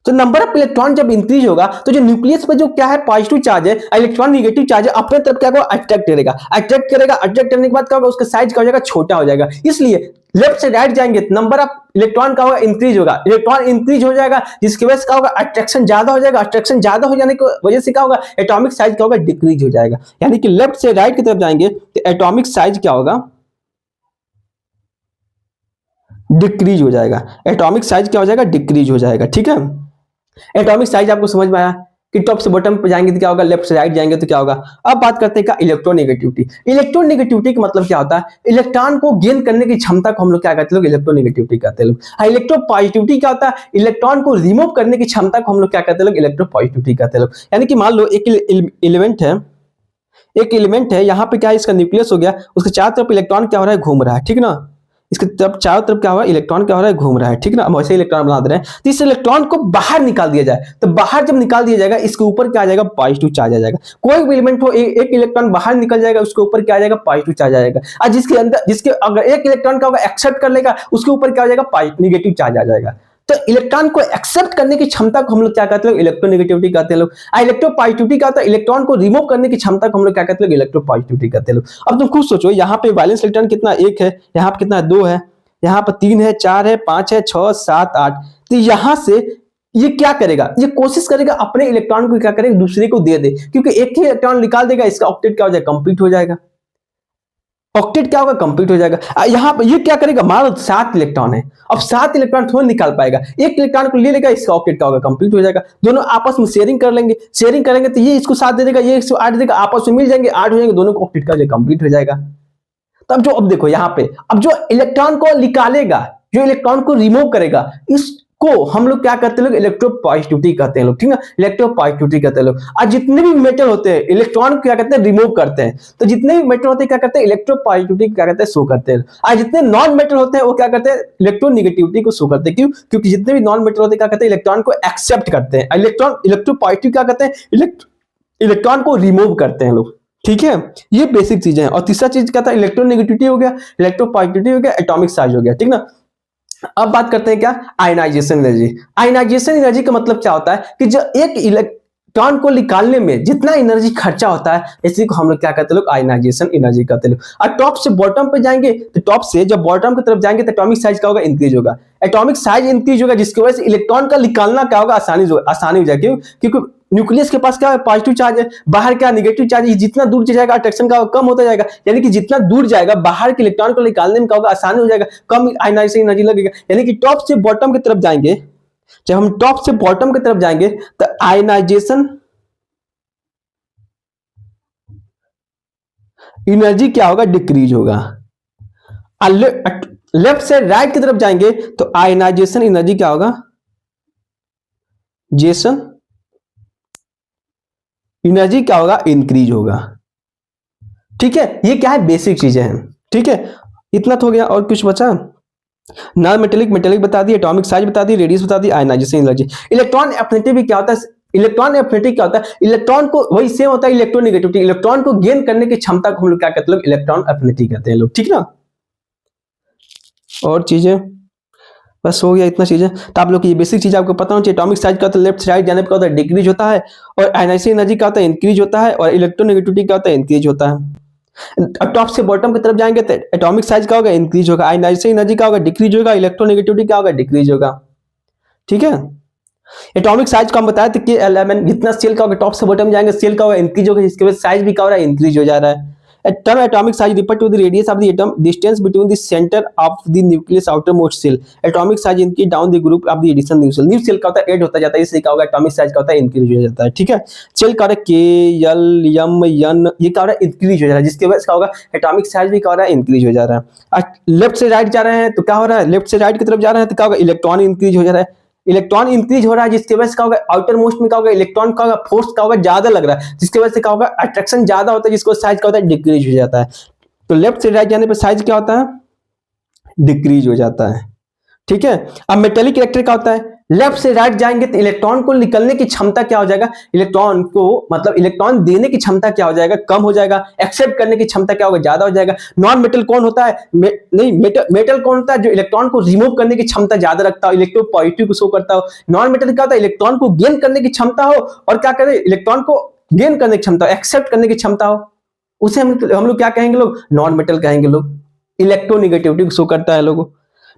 तो नंबर ऑफ इलेक्ट्रॉन जब इंक्रीज होगा तो जो न्यूक्लियस पर जो क्या है, पॉजिटिव चार्ज है, इलेक्ट्रॉन निगेटिव चार्ज है, अपने तरफ क्या होगा, अट्रैक्ट करेगा। अट्रैक्ट करेगा, अट्रैक्ट करने के बाद क्या होगा, उसका साइज क्या हो जाएगा, छोटा हो जाएगा। इसलिए लेफ्ट से राइट जाएंगे तो नंबर ऑफ इलेक्ट्रॉन का होगा, इंक्रीज होगा, इलेक्ट्रॉन इंक्रीज हो जाएगा, जिसकी वजह से क्या होगा, अट्रैक्शन ज्यादा हो जाएगा। अट्रैक्शन ज्यादा हो जाने की वजह से क्या होगा, एटॉमिक साइज क्या होगा, डिक्रीज हो जाएगा। यानी कि लेफ्ट से राइट की तरफ जाएंगे तो एटॉमिक साइज क्या होगा, डिक्रीज हो जाएगा। एटॉमिक साइज क्या हो जाएगा, डिक्रीज हो जाएगा। ठीक है, एटॉमिक साइज आपको समझ में आया कि टॉप से बॉटम पे जाएंगे तो क्या होगा, लेफ्ट से राइट जाएंगे तो क्या होगा। अब बात करते हैं क्या, इलेक्ट्रोनेगेटिविटी। इलेक्ट्रोनेगेटिविटी का मतलब क्या होता है, इलेक्ट्रॉन को गेन करने की क्षमता को हम लोग क्या कहते हैं, इलेक्ट्रोनेगेटिविटी कहते हैं लोग। इलेक्ट्रोपॉजिटिविटी क्या होता है, इलेक्ट्रॉन को रिमूव करने की क्षमता को हम लोग क्या कहते हैं लोग, इलेक्ट्रोपॉजिटिविटी कहते हैं लोग। यानी कि मान लो एक एलिमेंट है, एक एलिमेंट है, यहाँ पे क्या है, इसका न्यूक्लियस हो गया, उसके चारों तरफ इलेक्ट्रॉन क्या हो रहा है, घूम रहा है। ठीक ना, इसके तरफ चारों तरफ क्या हो रहा है, इलेक्ट्रॉन क्या हो रहा है, घूम रहा है। ठीक ना, हम वैसे इलेक्ट्रॉन बना दे रहे हैं। तो इस इलेक्ट्रॉन को बाहर निकाल दिया जाए, तो बाहर जब निकाल दिया जाएगा इसके ऊपर क्या आ जाएगा, पॉजिटिव चार्ज आ जाएगा। कोई भी एलिमेंट हो, एक इलेक्ट्रॉन बाहर निकल जाएगा, उसके ऊपर क्या आ जाएगा, पॉजिटिव चार्ज आ जाएगा। और जिसके अंदर जिसके अगर एक इलेक्ट्रॉन का होगा एक्सेप्ट कर लेगा, उसके ऊपर क्या हो जाएगा, निगेटिव चार्ज आ जाएगा। तो इलेक्ट्रॉन को एक्सेप्ट करने की क्षमता को हम लोग क्या कहते हैं, इलेक्ट्रोनेगेटिविटी कहते हैं लोग। इलेक्ट्रोपॉजिटिविटी का होता है इलेक्ट्रॉन को रिमूव करने की क्षमता को हम लोग क्या कहते हैं, इलेक्ट्रोपॉजिटिविटी कहते हैं लोग। अब तुम खुद सोचो, यहाँ पे वैलेंस इलेक्ट्रॉन कितना, एक है, यहाँ पे कितना, दो है, यहाँ पर 3 है, 4 है, 5 है, 6, 7, 8। तो यहां से ये क्या करेगा, ये कोशिश करेगा अपने इलेक्ट्रॉन को क्या करेगा, दूसरे को दे दे, क्योंकि एक ही इलेक्ट्रॉन निकाल देगा, इसका ऑक्टेट क्या हो जाएगा, कंप्लीट हो जाएगा। ऑक्टेट क्या होगा, कंप्लीट हो जाएगा। यहाँ पर ये क्या करेगा, मान लो 7 इलेक्ट्रॉन है, अब 7 इलेक्ट्रॉन थोड़ा निकाल पाएगा, एक इलेक्ट्रॉन को ले लेगा, इसका ऑक्टेट क्या होगा, कंप्लीट हो जाएगा। दोनों आपस में शेयरिंग कर लेंगे, शेयरिंग करेंगे तो ये इसको 7 दे देगा, ये इसको 8 देगा, आपस में मिल जाएंगे, 8 हो जाएंगे, दोनों को ऑक्टेट का कंप्लीट हो जाएगा। तब जो अब देखो यहाँ पे, अब जो इलेक्ट्रॉन को निकालेगा, जो इलेक्ट्रॉन को रिमूव करेगा, इसको हम लोग क्या कहते हैं लोग, इलेक्ट्रोपॉजिटिविटी कहते हैं लोग। ठीक है, इलेक्ट्रोपॉजिटिविटी कहते हैं लोग। और जितने भी मेटल होते हैं इलेक्ट्रॉन को क्या कहते हैं, रिमूव करते हैं। तो जितने भी मेटल होते हैं क्या करते हैं, इलेक्ट्रोपॉजिटिविटी क्या कहते हैं, शो करते हैं। और जितने नॉन मेटल होते हैं वो क्या करते हैं, इलेक्ट्रोनेगेटिविटी को शो करते हैं। क्यों, क्योंकि जितने भी नॉन मेटल होते हैं क्या करते हैं, इलेक्ट्रॉन को एक्सेप्ट करते हैं। इलेक्ट्रोपॉजिटिव क्या करते हैं, इलेक्ट्रॉन को रिमूव करते हैं लोग। ठीक है, ये बेसिक चीजें हैं। और तीसरा चीज क्या था, इलेक्ट्रोनेगेटिविटी हो गया, इलेक्ट्रोपॉजिटिविटी हो गया, एटॉमिक साइज हो गया। ठीक ना, अब बात करते हैं क्या, आयनाइजेशन एनर्जी। आयनाइजेशन एनर्जी का मतलब क्या होता है कि जो एक इलेक्ट्रॉन को निकालने में जितना एनर्जी खर्चा होता है, इसी को हम लोग क्या कहते हैं लोग, आयनाइजेशन एनर्जी कहते हैं लोग। और टॉप से बॉटम पे जाएंगे तो टॉप से जब बॉटम की तरफ जाएंगे तो एटॉमिक साइज क्या होगा, इंक्रीज होगा। एटॉमिक साइज इंक्रीज होगा, जिसकी वजह से इलेक्ट्रॉन का निकालना क्या होगा, आसानी हो जाएगी। क्यों, क्योंकि न्यूक्लियस के पास क्या है, पॉजिटिव चार्ज है, बाहर क्या निगेटिव चार्ज है, जितना दूर जाएगा अट्रैक्शन का कम होता जाएगा। यानी कि जितना दूर जाएगा बाहर के इलेक्ट्रॉन को निकालने में क्या होगा, आसानी हो जाएगा, कम आयनाइजेशन एनर्जी लगेगा। यानी कि टॉप से बॉटम की तरफ जाएंगे, जब हम टॉप से बॉटम की तरफ जाएंगे तो आयनाइजेशन एनर्जी क्या होगा, डिक्रीज होगा। लेफ्ट से राइट की तरफ जाएंगे तो आयनाइजेशन एनर्जी क्या होगा, जेसन एनर्जी क्या होगा, इंक्रीज होगा। ठीक है, ये क्या है, बेसिक चीजें हैं। ठीक है, इतना तो हो गया, और कुछ बचा? नॉन मेटेलिक, मेटेलिक बता दी, एटॉमिक साइज बता दी, रेडियस बता दी, आयनाइजेशन एनर्जी। इलेक्ट्रॉन एफिनिटी भी क्या होता है, इलेक्ट्रॉन एफिनिटी क्या होता है, इलेक्ट्रॉन को वही सेम होता है इलेक्ट्रोनेगेटिविटी, इलेक्ट्रॉन को गेन करने की क्षमता को हम लोग क्या कहते हैं, लोग इलेक्ट्रॉन एफिनिटी कहते हैं लोग। ठीक ना, और चीजें बस हो गया, इतना चीजें। तो आप लोग की ये बेसिक चीज आपको पता होना चाहिए। एटॉमिक साइज का होता है लेफ्ट राइट जाने पर क्या होता है, डिक्रीज होता है, और आयनाइजेशन एनर्जी का होता है इंक्रीज होता है, और इलेक्ट्रोनेगेटिविटी का होता है इंक्रीज होता है। अब टॉप से बॉटम की तरफ जाएंगे तो एटॉमिक साइज का होगा इंक्रीज होगा, आयनाइजेशन एनर्जी का होगा डिक्रीज होगा, इलेक्ट्रोनेगेटिविटी का होगा डिक्रीज होगा। ठीक है, एटॉमिक साइज को हम बताया था कि एलिमेंट जितना सेल का होगा, टॉप से बॉटम जाएंगे सेल का होगा इंक्रीज होगा, जिसके वजह से साइज भी क्या हो रहा है, इंक्रीज हो जा रहा है। Term atomic size refer to the radius of the atom, distance between the centre of the nucleus outer most shell. Atomic size increase down the group of the addition new shell, new shell का होता है add होता जाता है, इससे क्या होगा, atomic size का होता है इंक्रीज हो जाता है। ठीक है, सेल का के एल एम एन ये क्या हो रहा है, इंक्रीज हो जा रहा है, जिसके वजह से क्या होगा, एटॉमिक साइज भी क्या हो रहा है, इंक्रीज हो जा रहा है। लेफ्ट से राइट जा रहे हैं तो क्या हो रहा है, लेफ्ट से राइट की तरफ जा रहे हैं तो क्या होगा, इलेक्ट्रॉन इंक्रीज हो जा रहा है, इलेक्ट्रॉन इंक्रीज हो रहा है, जिसकी वजह से क्या होगा, आउटर मोस्ट में क्या होगा, इलेक्ट्रॉन का फोर्स क्या होगा, ज्यादा लग रहा है, जिसकी वजह से क्या होगा, अट्रैक्शन ज्यादा होता है, जिसको साइज क्या होता है, डिक्रीज हो जाता है। तो लेफ्ट से राइट जाने पर साइज क्या होता है, डिक्रीज हो जाता है। ठीक है, अब मेटेलिक कैरेक्टर क्या होता है, लेफ्ट से राइट जाएंगे तो इलेक्ट्रॉन को निकलने की क्षमता क्या हो जाएगा, इलेक्ट्रॉन को मतलब इलेक्ट्रॉन देने की क्षमता क्या हो जाएगा, कम हो जाएगा, एक्सेप्ट करने की क्षमता क्या होगा, ज्यादा हो जाएगा। नॉन मेटल कौन होता है, नहीं मेटल कौन होता है, जो इलेक्ट्रॉन को रिमूव करने की क्षमता ज्यादा रखता हो, इलेक्ट्रो पॉजिटिव को शो करता हो। नॉन मेटल क्या होता है, इलेक्ट्रॉन को गेन करने की क्षमता हो, और क्या करे, इलेक्ट्रॉन को गेन करने की क्षमता, एक्सेप्ट करने की क्षमता हो, उसे हम लोग क्या कहेंगे, लोग नॉन मेटल कहेंगे लोग। इलेक्ट्रोनेगेटिविटी को शो करता है लोगों।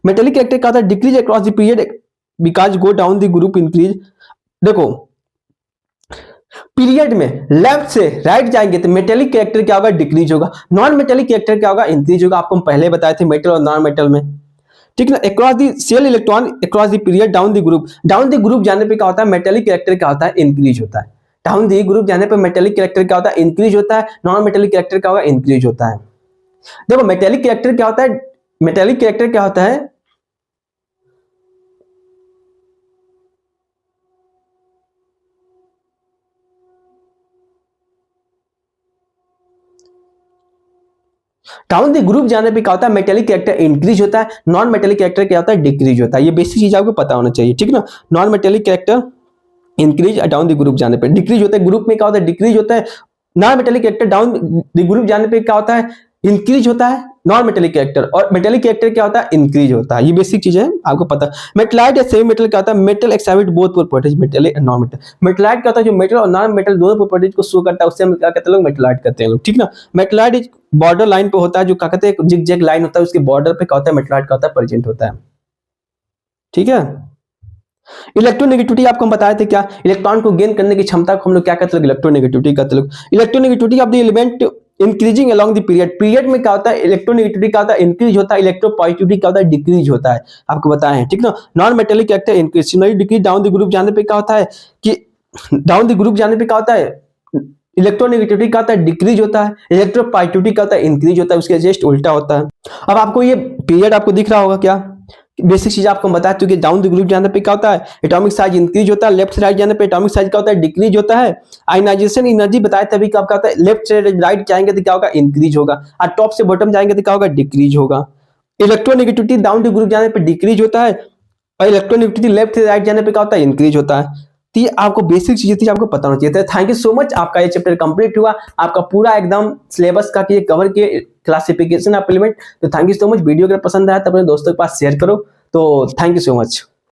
मेटेलिक कैरेक्टर क्या होता है, decrease across the period because go down the group increase. देखो पीरियड में लेफ्ट से राइट जाएंगे तो मेटेलिक कैरेक्टर क्या होगा, डिक्रीज होगा, नॉन मेटेलिक कैरेक्टर क्या होगा, इंक्रीज होगा। आपको हम पहले बताए थे मेटल और नॉन मेटल में। ठीक ना, across the cell electron across the period down the group, down the group जाने पे क्या होता है, मेटेलिक कैरेक्टर क्या होता है, इंक्रीज होता है। डाउन द ग्रुप जाने पे मेटेलिक कैरेक्टर क्या होता है, इंक्रीज होता है, नॉन मेटेलिक कैरेक्टर क्या होगा, इंक्रीज होता है। देखो मेटेलिक कैरेक्टर क्या होता है, मेटेलिक कैरेक्टर क्या होता है, डाउन द ग्रुप जाने पे क्या होता है, मेटेलिक कैरेक्टर इंक्रीज होता है, नॉन मेटेलिक कैरेक्टर क्या होता है, डिक्रीज होता है। ये बेसिक चीज आपको पता होना चाहिए। ठीक ना, non metallic character increase down the group जाने पे डिक्रीज होता है, ग्रुप में क्या होता है, डिक्रीज होता है। Non metallic character down the group जाने पे क्या होता है, इंक्रीज होता है नॉन मेटेलिक कैरेक्टर, और मेटेलिक कैरेक्टर क्या होता है, इंक्रीज होता है। ये बेसिक चीजें हैं आपको पता। मेटलाइट या सेमी मेटल क्या होता है, metal excite both properties, metal and non metal. मेटलाइट क्या होता है, जो मेटल और नॉन मेटल दोनों प्रॉपर्टीज को शो करता है, उससे हम क्या कहते हैं, लोग मेटलाइट कहते हैं लोग। ठीक ना, मेटलाइट बॉर्डर लाइन पे होता है, जो क्या कहते हैं, जिग जैग लाइन होता है, उसके बॉर्डर पे क्या होता है, मेटलाइट का होता है, प्रेजेंट होता है। ठीक है, इलेक्ट्रोनेगेटिविटी आपको हम बताए थे क्या, इलेक्ट्रॉन को गेन करने की क्षमता को हम लोग क्या कहते हैं, इलेक्ट्रोनेगेटिविटी कहते हैं। Electronegativity of the element increasing along the period, period में क्या होता है, इलेक्ट्रोनेगेटिविटी क्या होता है, इंक्रीज होता है, इलेक्ट्रोपॉजिटिविटी क्या होता है, डिक्रीज होता है। आपको बताए हैं। ठीक ना, non metallic character increase, similarly decrease down the group जाने पे क्या होता है, कि डाउन द ग्रुप जाने पे क्या होता है, इलेक्ट्रोनेगेटिविटी का होता है, डिक्रीज होता है, इलेक्ट्रोपॉजिटिविटी का होता है, इंक्रीज होता है, उसके जस्ट उल्टा होता है। अब आपको ये पीरियड आपको दिख रहा होगा क्या, बेसिक चीज आपको बता चुके, डाउन द ग्रुप जाने पे क्या होता है, एटॉमिक साइज इंक्रीज होता है, लेफ्ट से राइट जाने पे एटॉमिक साइज क्या होता है, डिक्रीज होता है। आयनाइजेशन एनर्जी बताए तभी क्या होता है, लेफ्ट से राइट जाएंगे तो क्या होगा, इंक्रीज होगा, और टॉप से बॉटम जाएंगे तो क्या होगा, डिक्रीज होगा। इलेक्ट्रोनेगेटिविटी डाउन द ग्रुप जाने पे डिक्रीज होता है, और इलेक्ट्रोनेगेटिविटी लेफ्ट से राइट जाने पे क्या होता है, इंक्रीज होता है। तो ये आपको बेसिक चीजें थी, आपको पता होना चाहिए था। थैंक यू सो मच, आपका ये चैप्टर कंप्लीट हुआ, आपका पूरा एकदम सिलेबस का कि कवर किए, क्लासिफिकेशन ऑफ एलिमेंट। तो thank you so much, video अगर पसंद आया तो अपने दोस्तों के पास शेयर करो। तो थैंक यू सो मच।